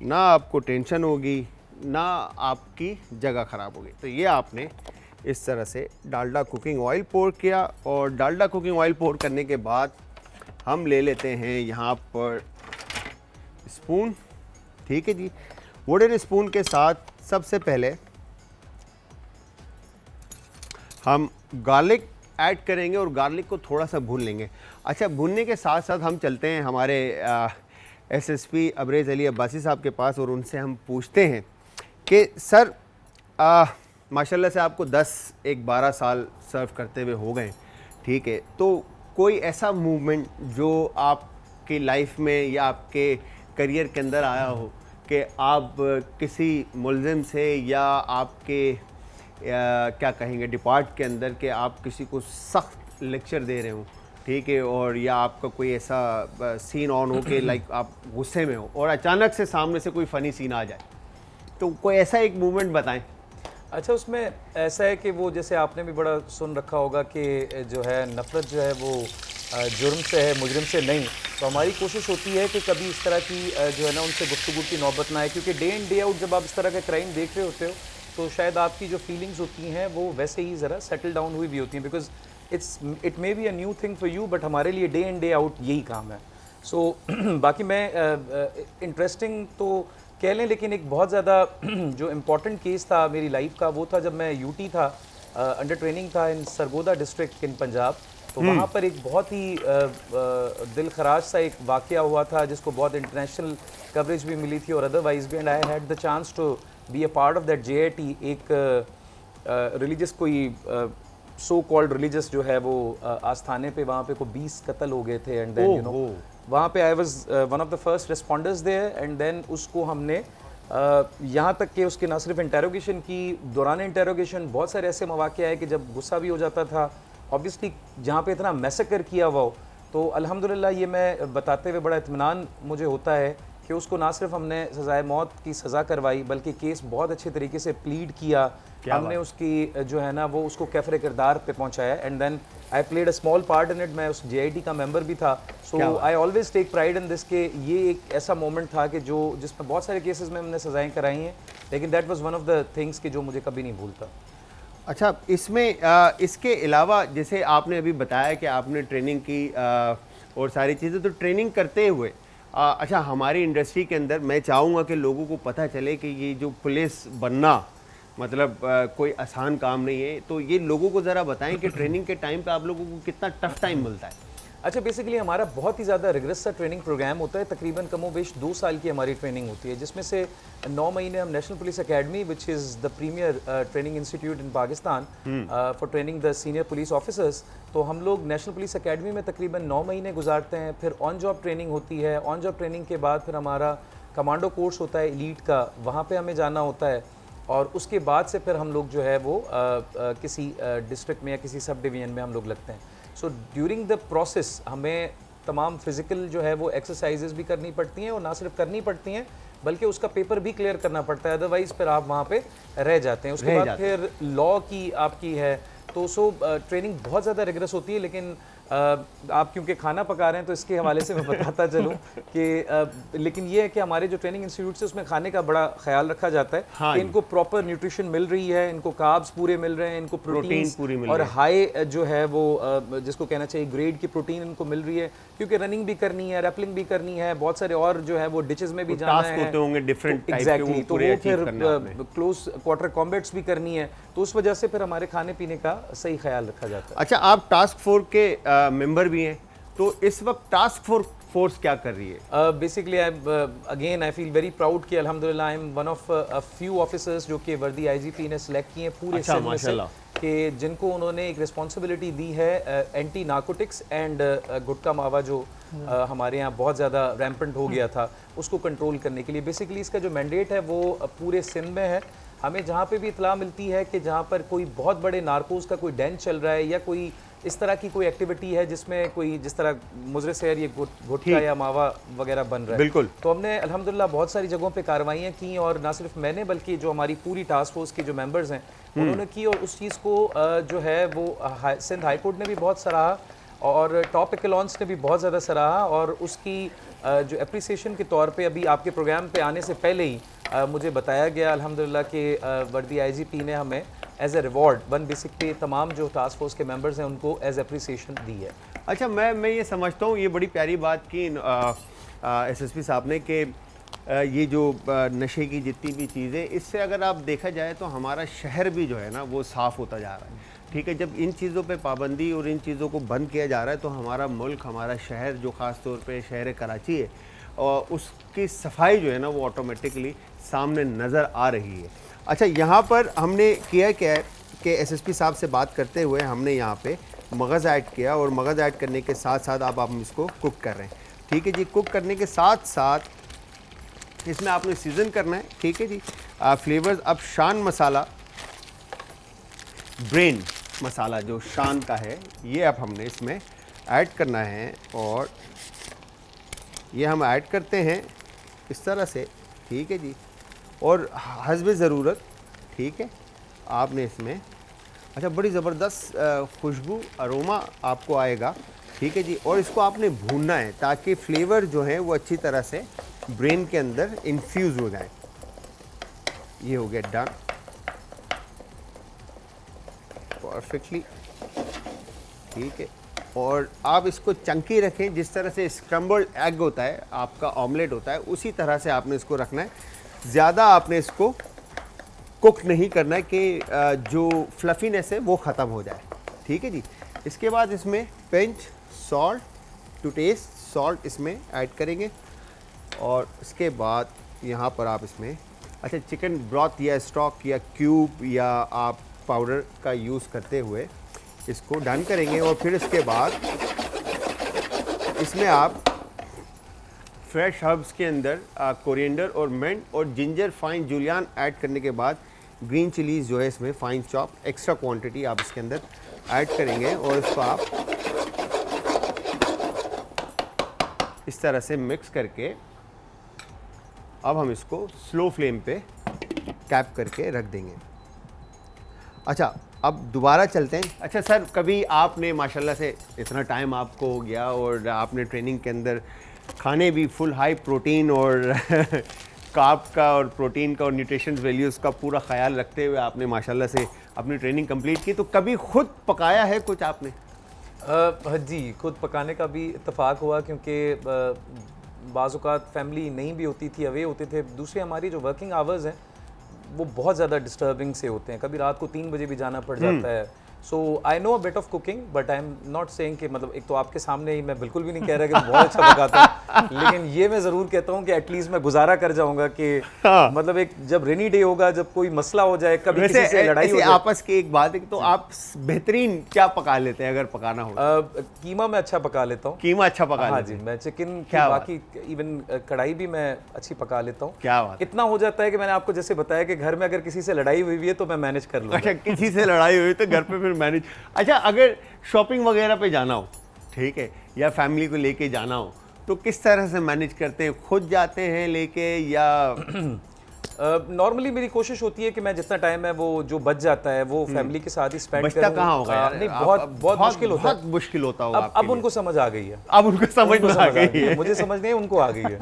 ना आपको टेंशन होगी, ना आपकी जगह ख़राब होगी। तो ये आपने इस तरह से डालडा कुकिंग ऑयल पोर किया। और डालडा कुकिंग ऑयल पोर करने के बाद हम ले लेते हैं यहाँ पर स्पून। ठीक है जी। वुडन स्पून के साथ सबसे पहले हम गार्लिक ऐड करेंगे और गार्लिक को थोड़ा सा भून लेंगे। अच्छा, भूनने के साथ साथ हम चलते हैं हमारे एसएसपी अब्रेज़ अली अब्बासी साहब के पास और उनसे हम पूछते हैं कि सर माशाल्लाह से आपको 12 साल सर्व करते हुए हो गए। ठीक है। तो कोई ऐसा मूवमेंट जो आपकी लाइफ में या आपके करियर के अंदर आया हो कि आप किसी मुलजिम से या आपके क्या कहेंगे डिपार्ट के अंदर के आप किसी को सख्त लेक्चर दे रहे हो, ठीक है, और या आपका कोई ऐसा सीन ऑन हो कि लाइक आप गुस्से में हो और अचानक से सामने से कोई फ़नी सीन आ जाए, तो कोई ऐसा एक मूवमेंट बताएं। अच्छा, उसमें ऐसा है कि वो जैसे आपने भी बड़ा सुन रखा होगा कि जो है नफ़रत जो है वो जुर्म से है, मुजरिम से नहीं। तो हमारी कोशिश होती है कि कभी इस तरह की जो है ना उनसे गुफ्तगू की नौबत ना आए, क्योंकि डे इन डे आउट जब आप इस तरह का क्राइम देख रहे होते हो तो शायद आपकी जो फीलिंग्स होती हैं वो वैसे ही ज़रा सेटल डाउन हुई भी होती हैं, because it may be a new thing for you, but हमारे लिए डे इन डे आउट यही काम है। सो बाकी मैं इंटरेस्टिंग तो कह लें, लेकिन एक बहुत ज़्यादा जो इम्पॉर्टेंट केस था मेरी लाइफ का वो था जब मैं यूटी था, अंडर ट्रेनिंग था इन सरगोदा डिस्ट्रिक्ट इन पंजाब। तो वहाँ पर एक बहुत ही दिल खराज सा एक वाक़या हुआ था जिसको बहुत इंटरनेशनल कवरेज भी मिली थी और अदरवाइज भी, and I had the chance to be a part of that JIT। एक रिलीजियस कोई सो कॉल्ड रिलीजियस जो है वो आस्थाने पे वहाँ पे को 20 कत्ल हो गए थे, एंड देन यू नो वहाँ पे I was one of the first responders there, and then उसको हमने यहाँ तक कि उसके ना सिर्फ इंटेरोगेशन की, दौरान इंटेरोगेशन बहुत सारे ऐसे मौके आए कि जब गुस्सा भी हो जाता था, ऑब्वियसली जहाँ पे इतना मैसेकर किया हुआ हो। तो अल्हम्दुलिल्लाह ये मैं बताते हुए बड़ा इत्मीनान मुझे होता है कि उसको ना सिर्फ हमने सज़ाए मौत की सज़ा करवाई बल्कि केस बहुत अच्छे तरीके से प्लीड किया, हमने उसकी जो है ना वो उसको कैफरे किरदार पे पहुंचाया, and then I played a small part in it. मैं उस JIT का मेंबर भी था। So I always take pride in this के ये एक ऐसा मोमेंट था कि जो जिसमें बहुत सारे केसेस में हमने सज़ाएँ कराई हैं, लेकिन that was one of the things कि जो मुझे कभी नहीं भूलता। अच्छा, इसमें इसके अलावा जैसे आपने अभी बताया कि आपने ट्रेनिंग की और सारी चीज़ें, तो ट्रेनिंग करते हुए अच्छा हमारी इंडस्ट्री के अंदर मैं चाहूँगा कि लोगों को पता चले कि ये जो पुलिस बनना मतलब कोई आसान काम नहीं है, तो ये लोगों को ज़रा बताएं कि ट्रेनिंग के टाइम पे आप लोगों को कितना टफ टाइम मिलता है। अच्छा, बेसिकली हमारा बहुत ही ज़्यादा रिगरस सा ट्रेनिंग प्रोग्राम होता है, तकरीबन कमोबेश 2 साल की हमारी ट्रेनिंग होती है, जिसमें से 9 महीने हम national police academy which is the premier training institute in Pakistan for training the senior police officers. तो हम लोग नेशनल पुलिस एकेडमी में तकरीबन 9 महीने गुजारते हैं, फिर ऑन जॉब ट्रेनिंग होती है, ऑन जॉब ट्रेनिंग के बाद फिर हमारा कमांडो कोर्स होता है एलीट का, वहाँ पर हमें जाना होता है, और उसके बाद से फिर हम लोग जो है वो किसी डिस्ट्रिक्ट में या किसी सब डिवीज़न में हम लोग लगते हैं। सो ड्यूरिंग द प्रोसेस हमें तमाम फिजिकल जो है वो एक्सरसाइजेज भी करनी पड़ती हैं, और ना सिर्फ करनी पड़ती हैं बल्कि उसका पेपर भी क्लियर करना पड़ता है, अदरवाइज फिर आप वहाँ पे रह जाते हैं। उसके बाद फिर लॉ की आपकी है, तो ट्रेनिंग बहुत ज़्यादा रिगरस होती है। लेकिन आप क्योंकि खाना पका रहे हैं तो इसके हवाले से मैं बताता चलूँ कि लेकिन ये है कि हमारे जो ट्रेनिंग इंस्टीट्यूट से उसमें खाने का बड़ा ख्याल रखा जाता है। हाँ, कि इनको प्रॉपर न्यूट्रिशन मिल रही है, इनको कार्ब्स पूरे मिल रहे हैं, इनको प्रोटीन पूरी मिल और रही है। हाई जो है वो जिसको कहना चाहिए ग्रेड की प्रोटीन इनको मिल रही है, क्योंकि रनिंग भी करनी है, रैपलिंग भी करनी है, बहुत सारे और जो है वो डिचेस में भी जाना है, होते होंगे डिफरेंट टाइप के, एग्जैक्टली, वो तो पूरे वो अचीव फिर करना है आपने। क्लोज क्वार्टर कॉम्बैट्स भी करनी है, तो उस वजह से फिर हमारे खाने पीने का सही ख्याल रखा जाता है। अच्छा, आप टास्क फोर्स के मेंबर भी हैं, तो इस वक्त टास्क फोर्स क्या कर रही है? Basically again I feel very proud कि अल्हम्दुलिल्लाह I am one of a few officers जो कि वर्दी आईजीपी ने सिलेक्ट किए पूरे अच्छा, सिंध में से, माशाल्लाह। कि जिनको उन्होंने एक रिस्पॉन्सिबिलिटी दी है एंटी नार्कोटिक्स एंड गुटखा मावा जो हमारे यहाँ बहुत ज़्यादा रैम्पेंट हो गया था, उसको कंट्रोल करने के लिए। बेसिकली इसका जो मैंडेट है वो पूरे सिंध में है। हमें जहाँ पे भी इतला मिलती है कि जहाँ पर कोई बहुत बड़े नार्कोस का कोई डेन चल रहा है या कोई इस तरह की कोई एक्टिविटी है जिसमें कोई जिस तरह मुजरे शहर ये गुटखा या मावा वगैरह बन रहा है, बिल्कुल, तो हमने अल्हम्दुलिल्लाह बहुत सारी जगहों पे कार्रवाइयाँ की, और ना सिर्फ मैंने बल्कि जो हमारी पूरी टास्क फोर्स के जो मेंबर्स हैं उन्होंने की, और उस चीज़ को जो है वो सिंध हाई कोर्ट ने भी बहुत सराहा और टॉप एक्लॉन्स ने भी बहुत ज़्यादा सराहा, और उसकी जो एप्रिसिएशन के तौर पे अभी आपके प्रोग्राम पे आने से पहले ही मुझे बताया गया अल्हम्दुलिल्लाह कि वर्दी आईजीपी ने हमें as a reward one basic pay तमाम जो टास्क फोर्स के मेंबर्स हैं उनको एज एप्रिसिएशन दी है। अच्छा, मैं ये समझता हूँ, ये बड़ी प्यारी बात की एसएसपी साहब ने कि ये जो नशे की जितनी भी चीज़ें, इससे अगर आप देखा जाए तो हमारा शहर भी जो है ना वो साफ़ होता जा रहा है। ठीक है, जब इन चीज़ों पे पाबंदी और इन चीज़ों को बंद किया जा रहा है तो हमारा मुल्क, हमारा शहर जो ख़ास तौर पे शहर कराची है, और उसकी सफाई जो है ना वो ऑटोमेटिकली सामने नज़र आ रही है। अच्छा, यहाँ पर हमने किया क्या है कि एसएसपी साहब से बात करते हुए हमने यहाँ पे मगज़ ऐड किया, और मगज़ ऐड करने के साथ साथ अब हम इसको कुक कर रहे हैं। ठीक है जी, कुक करने के साथ साथ इसमें आपने सीज़न करना है। ठीक है जी, फ्लेवर्स, अब शान मसाला, ब्रेन मसाला जो शान का है, ये अब हमने इसमें ऐड करना है, और ये हम ऐड करते हैं इस तरह से। ठीक है जी, और हस्ब ज़रूरत, ठीक है, आपने इसमें, अच्छा, बड़ी ज़बरदस्त खुशबू अरोमा आपको आएगा। ठीक है जी, और इसको आपने भूनना है ताकि फ्लेवर जो है वो अच्छी तरह से ब्रेन के अंदर इन्फ्यूज़ हो जाए। ये हो गया डन परफेक्टली। ठीक है, और आप इसको चंकी रखें, जिस तरह से स्क्रम्बल्ड एग होता है, आपका ऑमलेट होता है, उसी तरह से आपने इसको रखना है। ज़्यादा आपने इसको कुक नहीं करना है कि जो फ्लफीनेस है वो ख़त्म हो जाए। ठीक है जी, इसके बाद इसमें pinch salt to taste, salt इसमें ऐड करेंगे, और इसके बाद यहाँ पर आप इसमें, अच्छा, चिकन ब्रॉथ या स्टॉक या क्यूब या आप पाउडर का यूज़ करते हुए इसको डन करेंगे, और फिर इसके बाद इसमें आप फ्रेश हर्ब्स के अंदर कोरिएंडर और मिंट और जिंजर फाइन जूलियन ऐड करने के बाद ग्रीन चिलीज़ जो है इसमें फाइन चॉप एक्स्ट्रा क्वांटिटी आप इसके अंदर ऐड करेंगे, और इसको आप इस तरह से मिक्स करके अब हम इसको स्लो फ्लेम पे कैप करके रख देंगे। अच्छा, अब दोबारा चलते हैं। अच्छा सर, कभी आपने माशाल्लाह से इतना टाइम आपको हो गया और आपने ट्रेनिंग के अंदर खाने भी फुल हाई प्रोटीन और कार्ब का और प्रोटीन का और न्यूट्रिशन वैल्यूज़ का पूरा ख्याल रखते हुए आपने माशाल्लाह से अपनी ट्रेनिंग कंप्लीट की, तो कभी खुद पकाया है कुछ आपने? जी, खुद पकाने का भी इत्तेफाक हुआ, क्योंकि बाज़-औक़ात फैमिली नहीं भी होती थी, अवे होते थे। दूसरी हमारी जो वर्किंग आवर्स हैं वो बहुत ज़्यादा डिस्टर्बिंग से होते हैं, कभी रात को 3 बजे भी जाना पड़ जाता है। So I know a bit of cooking, but I am not saying कि मतलब, एक तो आपके सामने ही मैं बिल्कुल भी नहीं कह रहा कि मैं बहुत अच्छा पकाता हूँ, लेकिन ये मैं ज़रूर कहता हूँ कि एटलीस्ट मैं गुजारा कर जाऊँगा कि मतलब एक जब रेनी डे होगा, जब कोई मसला हो जाए, कभी किसी से लड़ाई हो जाए, आपस की एक बात है कि तो आप बेहतरीन क्या पका लेते हैं अगर पकाना हो? कीमा मैं अच्छा पका लेता हूँ। कीमा अच्छा पका हाँ लेते जी, हैं? मैं चिकन क्या बाकी इवन कढ़ाई भी मैं अच्छी पका लेता हूँ। क्या बात, इतना हो जाता है कि मैंने आपको जैसे बताया कि घर में अगर किसी से लड़ाई हुई है तो मैं मैनेज कर लूँगा। अच्छा, किसी से लड़ाई हुई तो घर पे फिर मैनेज। अच्छा, अगर शॉपिंग वगैरह पे जाना हो, ठीक है, या फैमिली को लेके जाना हो, तो किस तरह से मैनेज करते हैं? खुद जाते हैं लेके या नॉर्मली मेरी कोशिश होती है कि मैं जितना टाइम है वो जो बच जाता है वो फैमिली के साथ ही स्पेंड बचता करूं। कहाँ होगा यार? नहीं, बहुत मुश्किल होता है। बहुत मुश्किल होता होगा अब उनको समझ आ गई है। अब उनको समझ में आ गई है। मुझे समझ नहीं है, उनको आ गई है।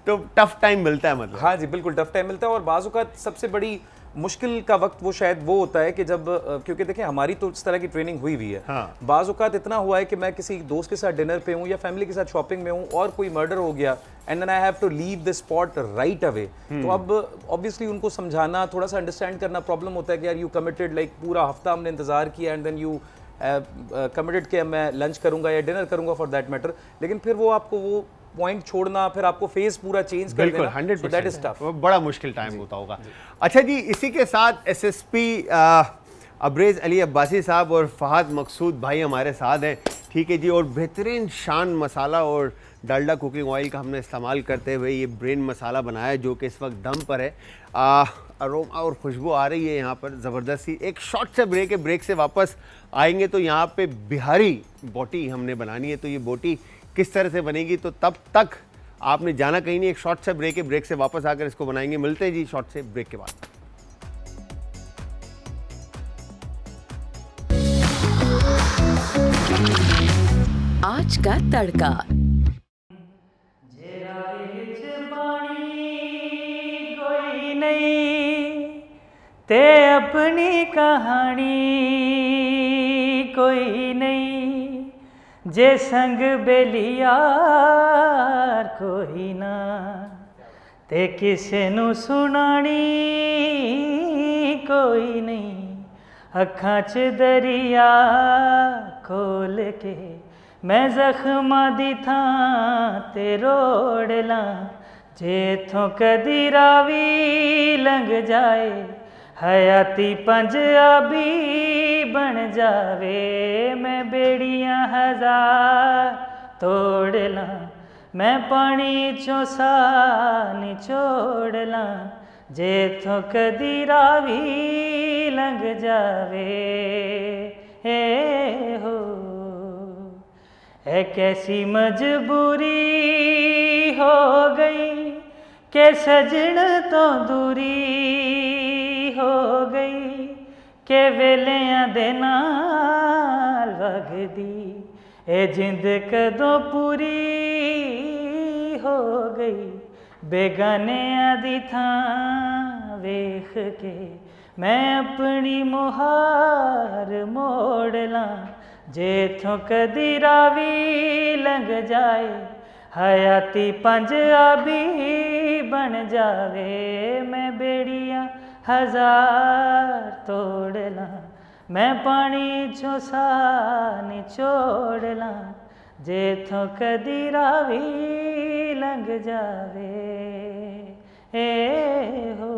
तो टफ टाइम मिलता है मतलब? हाँ जी, बिल्कुल टफ टाइम मिलता है। और बाज़ औक़ात सबसे बड़ी मुश्किल का वक्त वो शायद वो होता है कि जब क्योंकि देखिए हमारी तो इस तरह की ट्रेनिंग हुई हुई है। हाँ। बाज़ औक़ात इतना हुआ है कि मैं किसी दोस्त के साथ डिनर पे हूँ या फैमिली के साथ शॉपिंग में हूँ और कोई मर्डर हो गया and then I have to leave the spot right away. तो अब ऑब्वियसली उनको समझाना, थोड़ा सा अंडरस्टैंड करना प्रॉब्लम होता है कि यार यू कमिटेड, लाइक पूरा हफ्ता हमने इंतज़ार किया एंड देन यू कमिटेड कि मैं लंच करूँगा या डिनर करूँगा फॉर दैट मैटर, लेकिन फिर वो आपको वो पॉइंट छोड़ना, फिर आपको फेस पूरा चेंज कर देना, 100%, दैट इज टफ। बड़ा मुश्किल टाइम होता होगा। अच्छा जी, इसी के साथ एसएसपी अब्रेज अली अब्बासी साहब और फहद मकसूद भाई हमारे साथ हैं, ठीक है जी। और बेहतरीन शान मसाला और डालडा कुकिंग ऑयल का हमने इस्तेमाल करते हुए ये ब्रेन मसाला बनाया है, जो कि इस वक्त दम पर है। अरोमा और खुशबू आ रही है यहाँ पर ज़बरदस्ती। एक शॉर्ट से ब्रेक है, ब्रेक से वापस आएंगे तो यहाँ पे बिहारी बोटी हमने बनानी है। तो ये बोटी किस तरह से बनेगी, तो तब तक आपने जाना कहीं नहीं। एक शॉर्ट से ब्रेक है, ब्रेक से वापस आकर इसको बनाएंगे। मिलते हैं जी शॉर्ट से ब्रेक के बाद। आज का तड़का। कोई नहीं ते अपनी कहानी कोई नहीं, जे संग बेलियार कोई ना ते किसे नू सुनानी कोई नहीं। अखां च दरिया खोल के मैं जख्मां दी थां ते रोड़ लां, जे इत्थों कदी रावी लंघ जाए हयाती पंजाबी बन जावे। मैं बेड़ियां हजार तोड़ लां, मैं पानी चों साह निचोड़ लां, जे इत्थों कदी रावी लंघ जावे। ए हो एक ऐसी मजबूरी हो गई कि सजन तो दूरी हो गई, के वेलियां दे नाल वगदी ए जिंद कदों पूरी हो गई। बेगानियां दी थां वेख के मैं अपनी मुहार मोड़ लां, जे इत्थों कदी रावी लंघ जाए हयाती पंजाबी बन जावे। मैं बेड़ियां हजार तोड़ लां, मैं पानी चों साह निचोड़ लां, जे इत्थों कदी रावी लंघ जावे। ए हो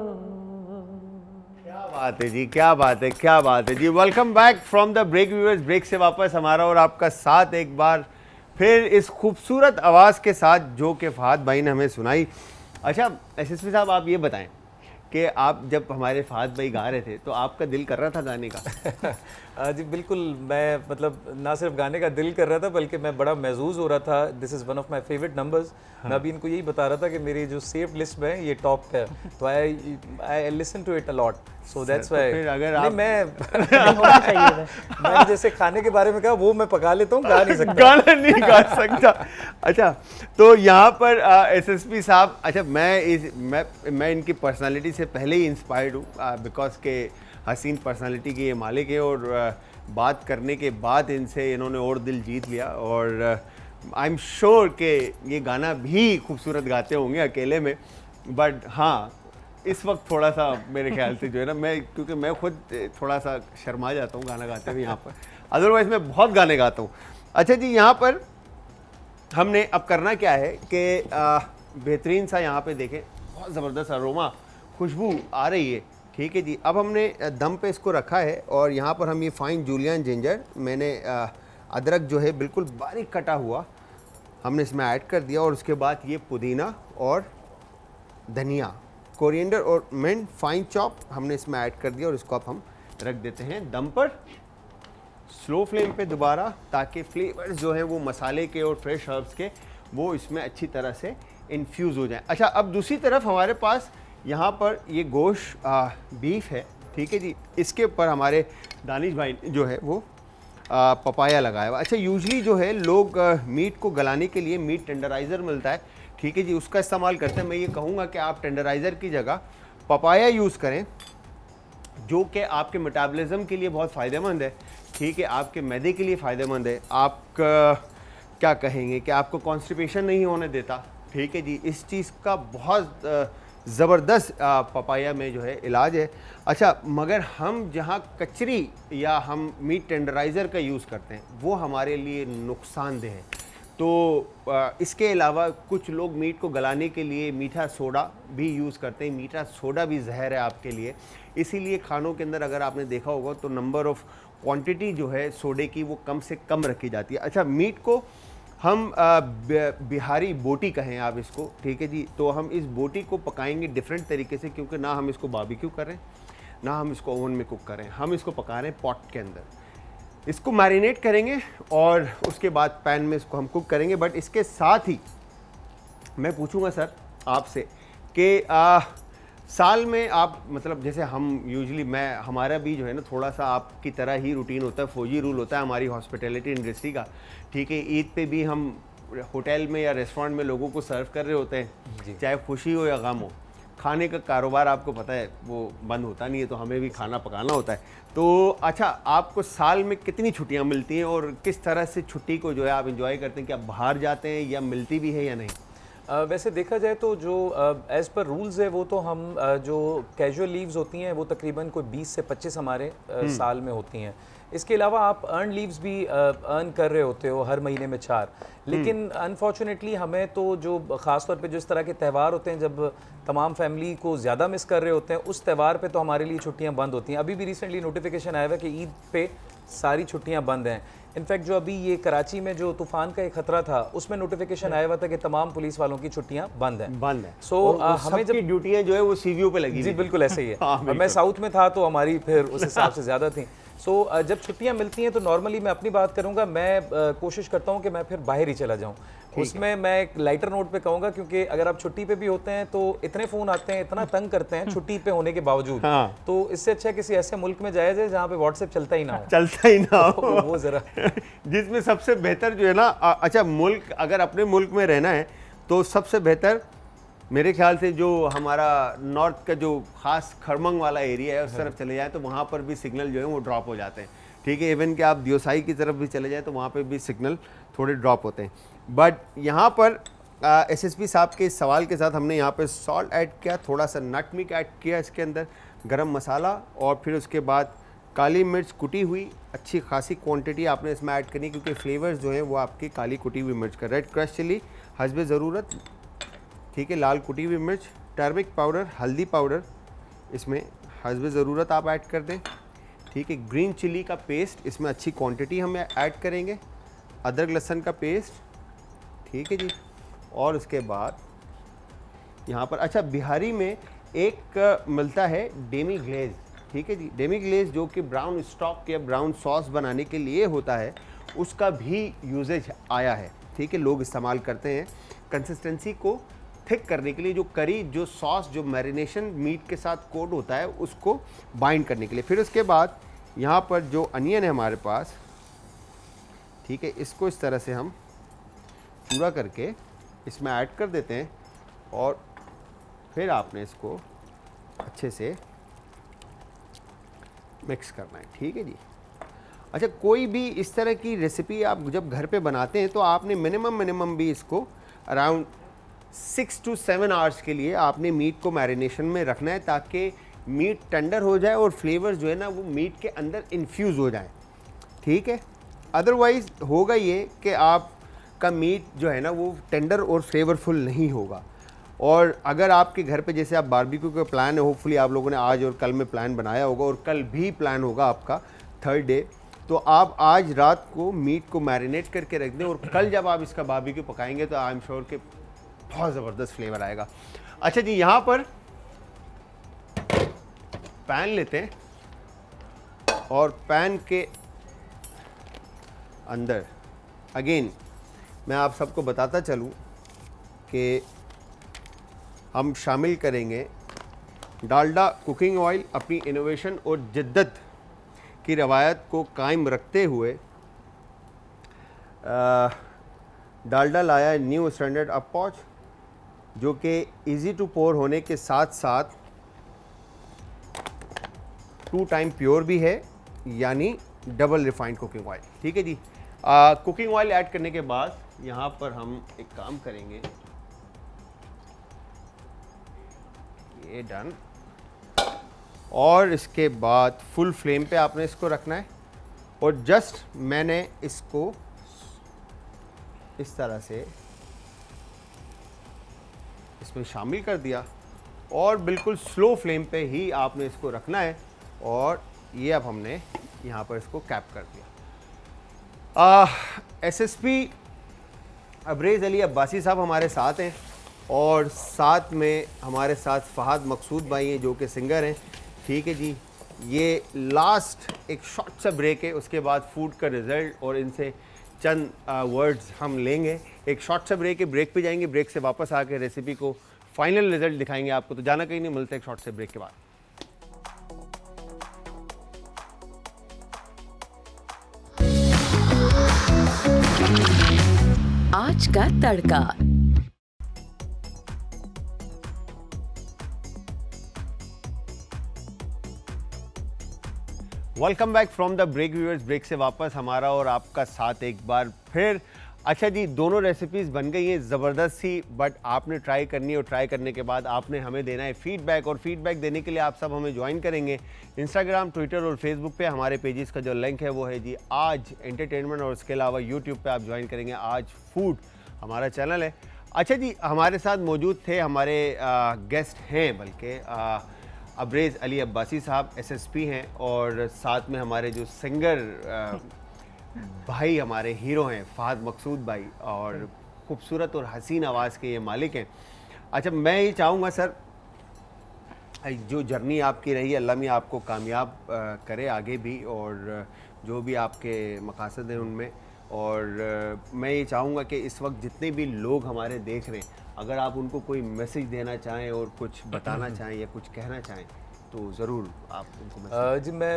क्या बात है जी, क्या बात है, क्या बात है जी। Welcome back from the break viewers. Break से वापस हमारा और आपका साथ एक बार फिर इस खूबसूरत आवाज़ के साथ जो कि फहद भाई ने हमें सुनाई। अच्छा एसएसपी साहब, आप ये बताएं कि आप जब हमारे फहद भाई गा रहे थे तो आपका दिल कर रहा था गाने का? जी बिल्कुल, मैं मतलब ना सिर्फ गाने का दिल कर रहा था बल्कि मैं बड़ा महजूज हो रहा था। This is one of my favourite numbers. मैं अभी इनको यही बता रहा था कि मेरी जो सेव्ड लिस्ट में ये टॉप पे है, तो I listen to it a lot, so that's why. फिर अगर नहीं, आप होना चाहिए था। मैंने जैसे खाने के बारे में कहा वो मैं पका लेता हूँ, गा नहीं सकता। गाना नहीं गा सकता। अच्छा, तो यहाँ पर एसएसपी साहब, अच्छा मैं इनकी पर्सनालिटी से पहले ही इंस्पायर्ड हूँ, बिकॉज के हसीन पर्सनालिटी के ये मालिक है और बात करने के बाद इनसे इन्होंने और दिल जीत लिया। और आई एम श्योर कि ये गाना भी खूबसूरत गाते होंगे अकेले में, बट हाँ इस वक्त थोड़ा सा मेरे ख्याल से जो है ना, क्योंकि मैं खुद थोड़ा सा शर्मा जाता हूँ गाना गाते हुए यहाँ पर, अदरवाइज़ मैं बहुत गाने गाता हूँ। अच्छा जी, यहाँ पर हमने अब करना क्या है कि बेहतरीन सा यहाँ पे देखें, बहुत ज़बरदस्त अरोमा खुशबू आ रही है, ठीक है जी। अब हमने दम पे इसको रखा है और यहाँ पर हम ये फाइन जूलियन जिंजर, मैंने अदरक जो है बिल्कुल बारीक कटा हुआ हमने इसमें ऐड कर दिया, और उसके बाद ये पुदीना और धनिया, कोरिएंडर और मिंट फाइन चॉप हमने इसमें ऐड कर दिया, और इसको अब हम रख देते हैं दम पर, स्लो फ्लेम पे दोबारा, ताकि फ्लेवर्स जो हैं वो मसाले के और फ्रेश हर्ब्स के वो इसमें अच्छी तरह से इन्फ्यूज़ हो जाएं। अच्छा, अब दूसरी तरफ हमारे पास यहाँ पर ये गोश्त बीफ है, ठीक है जी। इसके ऊपर हमारे दानिश भाई जो है वो पपाया लगाया हुआ। अच्छा, यूजली जो है लोग मीट को गलाने के लिए मीट टेंडराइज़र मिलता है, ठीक है जी, उसका इस्तेमाल करते हैं। मैं ये कहूँगा कि आप टेंडराइज़र की जगह पपाया यूज़ करें, जो कि आपके मेटाबॉलिज्म के लिए बहुत फ़ायदेमंद है, ठीक है, आपके मैदे के लिए फ़ायदेमंद है, आपका क्या कहेंगे कि आपको कॉन्स्टिपेशन नहीं होने देता, ठीक है जी। इस चीज़ का बहुत ज़बरदस्त पपाया में जो है इलाज है। अच्छा, मगर हम जहाँ कचरी या हम मीट टेंडराइज़र का यूज़ करते हैं वो हमारे लिए नुकसानदेह है। तो इसके अलावा कुछ लोग मीट को गलाने के लिए मीठा सोडा भी यूज़ करते हैं। मीठा सोडा भी जहर है आपके लिए, इसीलिए खानों के अंदर अगर आपने देखा होगा तो नंबर ऑफ़ क्वांटिटी जो है सोडे की वो कम से कम रखी जाती है। अच्छा, मीट को हम बिहारी बोटी कहें आप इसको, ठीक है जी। तो हम इस बोटी को पकाएंगे डिफरेंट तरीके से, क्योंकि ना हम इसको बारबेक्यू कर रहे हैं, ना हम इसको ओवन में कुक कर रहे हैं, हम इसको पका रहे हैं पॉट के अंदर। इसको मैरिनेट करेंगे और उसके बाद पैन में इसको हम कुक करेंगे। बट इसके साथ ही मैं पूछूंगा सर आपसे कि साल में आप, मतलब जैसे हम यूजुअली, मैं हमारा भी जो है ना थोड़ा सा आपकी तरह ही रूटीन होता है, फौजी रूल होता है हमारी हॉस्पिटैलिटी इंडस्ट्री का, ठीक है। ईद पे भी हम होटल में या रेस्टोरेंट में लोगों को सर्व कर रहे होते हैं, चाहे खुशी हो या गम हो। खाने का कारोबार आपको पता है वो बंद होता नहीं है, तो हमें भी खाना पकाना होता है। तो अच्छा, आपको साल में कितनी छुट्टियां मिलती हैं और किस तरह से छुट्टी को जो है आप एंजॉय करते हैं? क्या बाहर जाते हैं या मिलती भी है या नहीं? वैसे देखा जाए तो जो एज़ पर रूल्स है वो तो हम जो कैजुअल लीव्स होती हैं वो तकरीबन कोई 20 से 25 हमारे साल में होती हैं। इसके अलावा आप अर्न लीव्स भी अर्न कर रहे होते हो हर महीने में 4। लेकिन अनफॉर्चुनेटली हमें तो जो ख़ास तौर पे जो इस तरह के त्यौहार होते हैं जब तमाम फैमिली को ज़्यादा मिस कर रहे होते हैं, उस त्यौहार पे तो हमारे लिए छुट्टियां बंद होती हैं। अभी भी रिसेंटली नोटिफिकेशन आया हुआ है कि ईद पे सारी छुट्टियां बंद हैं। इनफैक्ट जो अभी ये कराची में जो तूफान का एक खतरा था उसमें नोटिफिकेशन आया हुआ था कि तमाम पुलिस वालों की छुट्टियां बंद हैं। सो हमें जब ड्यूटियां जो है वो सीवीओ पे लगी। जी बिल्कुल ऐसे ही है। मैं साउथ में था तो हमारी फिर उस हिसाब से ज़्यादा थी। सो जब छुट्टियां मिलती हैं तो नॉर्मली मैं अपनी बात करूंगा, मैं कोशिश करता हूं कि मैं फिर बाहर ही चला जाऊं। उसमें मैं एक लाइटर नोट पे कहूंगा, क्योंकि अगर आप छुट्टी पे भी होते हैं तो इतने फ़ोन आते हैं, इतना तंग करते हैं छुट्टी पे होने के बावजूद। हाँ। तो इससे अच्छा किसी ऐसे मुल्क में जाया जाए जहाँ पे व्हाट्सएप चलता ही ना हो वो ज़रा जिसमें सबसे बेहतर जो है ना, अच्छा मुल्क, अगर अपने मुल्क में रहना है तो सबसे बेहतर मेरे ख्याल से जो हमारा नॉर्थ का जो ख़ास खरमंग वाला एरिया है उस तरफ चले जाए तो वहाँ पर भी सिग्नल जो है वो ड्रॉप हो जाते हैं, ठीक है। इवन कि आप दियोसाई की तरफ भी चले जाए तो वहाँ पे भी सिग्नल थोड़े ड्रॉप होते हैं। बट यहाँ पर एसएसपी साहब के इस सवाल के साथ हमने यहाँ पे सॉल्ट ऐड किया, थोड़ा सा नटमिक ऐड किया इसके अंदर, गरम मसाला, और फिर उसके बाद काली मिर्च कुटी हुई अच्छी खासी क्वांटिटी आपने इसमें ऐड करनी, क्योंकि फ्लेवर्स जो हैं वो आपकी काली कुटी हुई मिर्च का, रेड क्रश चिली हस्बे ज़रूरत, ठीक है, लाल कुटी हुई मिर्च, टर्मिक पाउडर, हल्दी पाउडर इसमें हस्बे ज़रूरत आप ऐड कर दें, ठीक है। ग्रीन चिली का पेस्ट इसमें अच्छी क्वांटिटी हम ऐड करेंगे, अदरक लहसुन का पेस्ट, ठीक है जी। और उसके बाद यहाँ पर अच्छा बिहारी में एक मिलता है डेमी ग्लेज, ठीक है जी। डेमी ग्लेज जो कि ब्राउन स्टॉक या ब्राउन सॉस बनाने के लिए होता है, उसका भी यूजेज आया है, ठीक है, लोग इस्तेमाल करते हैं कंसिस्टेंसी को थिक करने के लिए, जो करी जो सॉस जो मैरिनेशन मीट के साथ कोट होता है उसको बाइंड करने के लिए। फिर उसके बाद यहाँ पर जो अनियन है हमारे पास, ठीक है, इसको इस तरह से हम पूरा करके इसमें ऐड कर देते हैं और फिर आपने इसको अच्छे से मिक्स करना है, ठीक है जी। अच्छा, कोई भी इस तरह की रेसिपी आप जब घर पे बनाते हैं तो आपने मिनिमम भी इसको अराउंड 6 to 7 आवर्स के लिए आपने मीट को मैरिनेशन में रखना है, ताकि मीट टेंडर हो जाए और फ्लेवर्स जो है ना वो मीट के अंदर इन्फ्यूज़ हो जाए, ठीक है। अदरवाइज़ होगा ये कि आपका मीट जो है ना वो टेंडर और फ्लेवरफुल नहीं होगा। और अगर आपके घर पे जैसे आप बारबेक्यू का प्लान है, होपफुली आप लोगों ने आज और कल में प्लान बनाया होगा और कल भी प्लान होगा आपका 3rd डे, तो आप आज रात को मीट को मैरिनेट करके रख दें और कल जब आप इसका बारबेक्यू पकाएंगे तो आई एम श्योर कि बहुत ज़बरदस्त फ्लेवर आएगा। अच्छा जी, यहाँ पर पैन लेते हैं और पैन के अंदर अगेन मैं आप सबको बताता चलूं कि हम शामिल करेंगे डालडा कुकिंग ऑयल। अपनी इनोवेशन और जिद्दत की रवायत को कायम रखते हुए डालडा लाया न्यू स्टैंडर्ड अप्रोच, जो कि इजी टू पोर होने के साथ साथ 2 टाइम प्योर भी है, यानी डबल रिफाइंड कुकिंग ऑयल। ठीक है जी। कुकिंग ऑयल ऐड करने के बाद यहाँ पर हम एक काम करेंगे, ये डन। और इसके बाद फुल फ्लेम पे आपने इसको रखना है और जस्ट मैंने इसको इस तरह से इसमें शामिल कर दिया और बिल्कुल स्लो फ्लेम पे ही आपने इसको रखना है। और ये अब हमने यहाँ पर इसको कैप कर दिया। एसएसपी अब्रेज़ अली अब्बासी साहब हमारे साथ हैं और साथ में हमारे साथ फहद मकसूद भाई हैं जो कि सिंगर हैं। ठीक है जी। ये लास्ट एक शॉर्ट सा ब्रेक है, उसके बाद फूड का रिज़ल्ट और इनसे चंद वर्ड्स हम लेंगे। एक शॉर्ट सा ब्रेक है, ब्रेक पे जाएंगे, ब्रेक से वापस आके रेसिपी को फाइनल रिजल्ट दिखाएंगे आपको। तो जाना कहीं नहीं, मिलता है एक शॉर्ट से ब्रेक के बाद। आज का तड़का। Welcome back from the break viewers. Break से वापस हमारा और आपका साथ एक बार फिर। अच्छा जी, दोनों रेसिपीज़ बन गई हैं ज़बरदस्त सी, बट आपने ट्राई करनी है और ट्राई करने के बाद आपने हमें देना है फीडबैक। और फीडबैक देने के लिए आप सब हमें ज्वाइन करेंगे इंस्टाग्राम, ट्विटर और फेसबुक पे। हमारे पेजेस का जो लिंक है वो है जी आज एंटरटेनमेंट, और उसके अलावा यूट्यूब पे आप ज्वाइन करेंगे आज फूड हमारा चैनल है। अच्छा जी, हमारे साथ मौजूद थे हमारे गेस्ट हैं बल्कि अब्रेज़ अली अब्बासी साहब एसएसपी हैं, और साथ में हमारे जो सिंगर भाई हमारे हीरो हैं फहद मकसूद भाई, और खूबसूरत और हसीन आवाज़ के ये मालिक हैं। अच्छा, मैं ये चाहूँगा सर, जो जर्नी आपकी रही है अल्लाह मियां आपको कामयाब करे आगे भी, और जो भी आपके मकासद हैं उनमें। और मैं ये चाहूँगा कि इस वक्त जितने भी लोग हमारे देख रहे हैं, अगर आप उनको कोई मैसेज देना चाहें और कुछ बताना चाहें या कुछ कहना चाहें तो ज़रूर आप उनको मैसेज। जी, मैं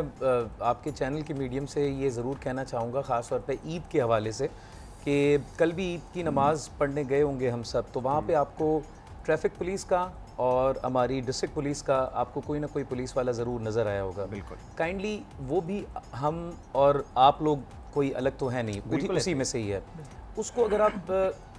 आपके चैनल के मीडियम से ये ज़रूर कहना चाहूँगा, ख़ास तौर पे ईद के हवाले से, कि कल भी ईद की नमाज़ पढ़ने गए होंगे हम सब, तो वहाँ पे आपको ट्रैफिक पुलिस का और हमारी डिस्ट्रिक्ट पुलिस का आपको कोई ना कोई पुलिस वाला ज़रूर नज़र आया होगा। बिल्कुल। काइंडली वो भी हम और आप लोग कोई अलग तो है नहीं, उसी में से ही है। उसको अगर आप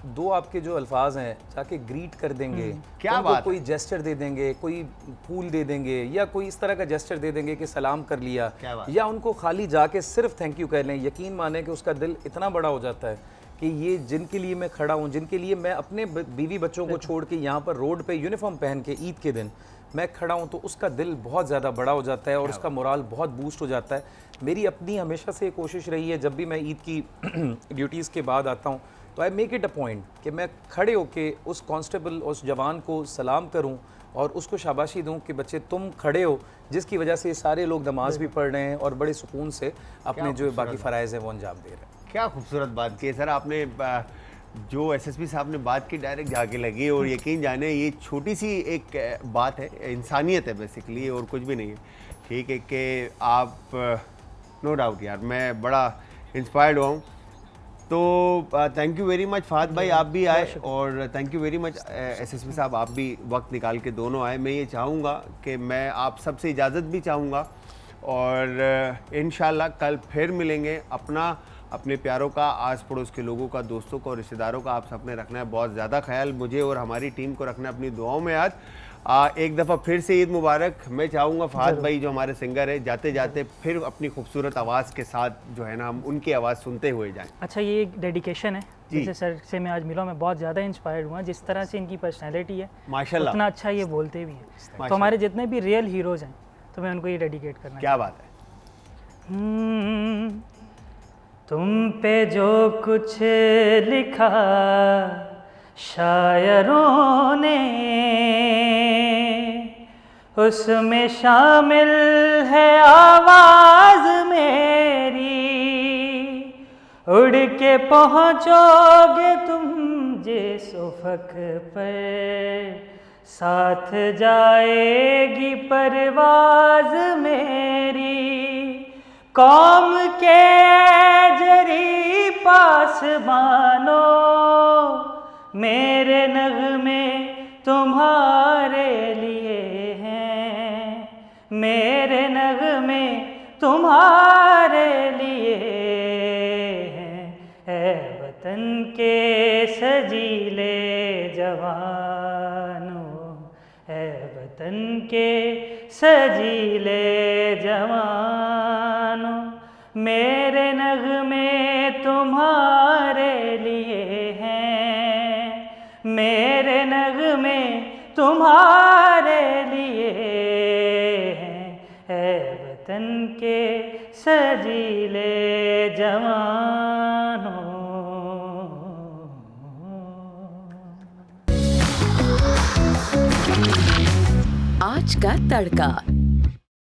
दो आपके जो अल्फाज हैं जाके ग्रीट कर देंगे, क्या बात, कोई जेस्चर दे देंगे, कोई फूल दे देंगे, या कोई इस तरह का जेस्चर दे देंगे कि सलाम कर लिया, या उनको खाली जाके सिर्फ थैंक यू कह लें, यकीन माने कि उसका दिल इतना बड़ा हो जाता है कि ये जिनके लिए मैं खड़ा हूँ, जिनके लिए मैं अपने बीवी बच्चों को छोड़ के यहाँ पर रोड पे यूनिफॉर्म पहन के ईद के दिन मैं खड़ा हूँ, तो उसका दिल बहुत ज़्यादा बड़ा हो जाता है और उसका मोराल बहुत बूस्ट हो जाता है। मेरी अपनी हमेशा से कोशिश रही है, जब भी मैं ईद की ड्यूटीज़ के बाद आता हूँ तो I make it a point कि मैं खड़े होके उस कांस्टेबल, उस जवान को सलाम करूं और उसको शाबाशी दूं कि बच्चे तुम खड़े हो, जिसकी वजह से सारे लोग नमाज भी पढ़ रहे हैं और बड़े सुकून से अपने जो बाकी फ़राइज़ हैं वो अंजाम दे रहे हैं। क्या खूबसूरत बात की है सर आपने। जो एसएसपी साहब ने बात की डायरेक्ट जाके लगी, और यकीन जाने ये छोटी सी एक बात है, इंसानियत है बेसिकली, और कुछ भी नहीं है। ठीक है कि आप नो डाउट यार, मैं बड़ा इंस्पायर्ड हुआ हूँ। तो thank you very much Fahad भाई, आप भी आए, और thank you very much SSP साहब, आप भी वक्त निकाल के दोनों आए। मैं ये चाहूँगा कि मैं आप सबसे इजाज़त भी चाहूँगा, और इंशाल्लाह कल फिर मिलेंगे। अपने प्यारों का, आस पड़ोस के लोगों का, दोस्तों का और रिश्तेदारों का आप सबने रखना है बहुत ज़्यादा ख्याल, मुझे और हमारी टीम को रखना है अपनी दुआओं में याद। एक दफ़ा फिर से ईद मुबारक। मैं चाहूँगा फहद भाई जो हमारे सिंगर है, जाते जाते फिर अपनी खूबसूरत आवाज़ के साथ जो है ना हम उनकी आवाज़ सुनते हुए जाएं। अच्छा, ये एक डेडिकेशन है, जैसे सर से मैं आज मिला, मैं बहुत ज़्यादा इंस्पायर्ड हुआ। जिस तरह से इनकी पर्सनैलिटी है माशाल्लाह, उतना अच्छा ये बोलते भी हैं। तो हमारे जितने भी रियल हीरोज़ हैं तो मैं उनको ये डेडिकेट करना। क्या बात है। तुम पे जो कुछ लिखा शायरों ने, उसमें शामिल है आवाज़ मेरी, उड़ के पहुँचोगे तुम जिस उफ़क़ पर, साथ जाएगी परवाज़ मेरी। कौम के जरी पास मानो, मेरे नग़मे तुम्हारे लिए हैं, मेरे नग़मे तुम्हारे लिए हैं। है वतन के सजीले जवानों, है वतन के सजीले जवानों, मेरे नग़मे तुम्हारे लिए हैं, मेरे नग़मे तुम्हारे लिए हैं। है वतन के सजीले जवानों। आज का तड़का।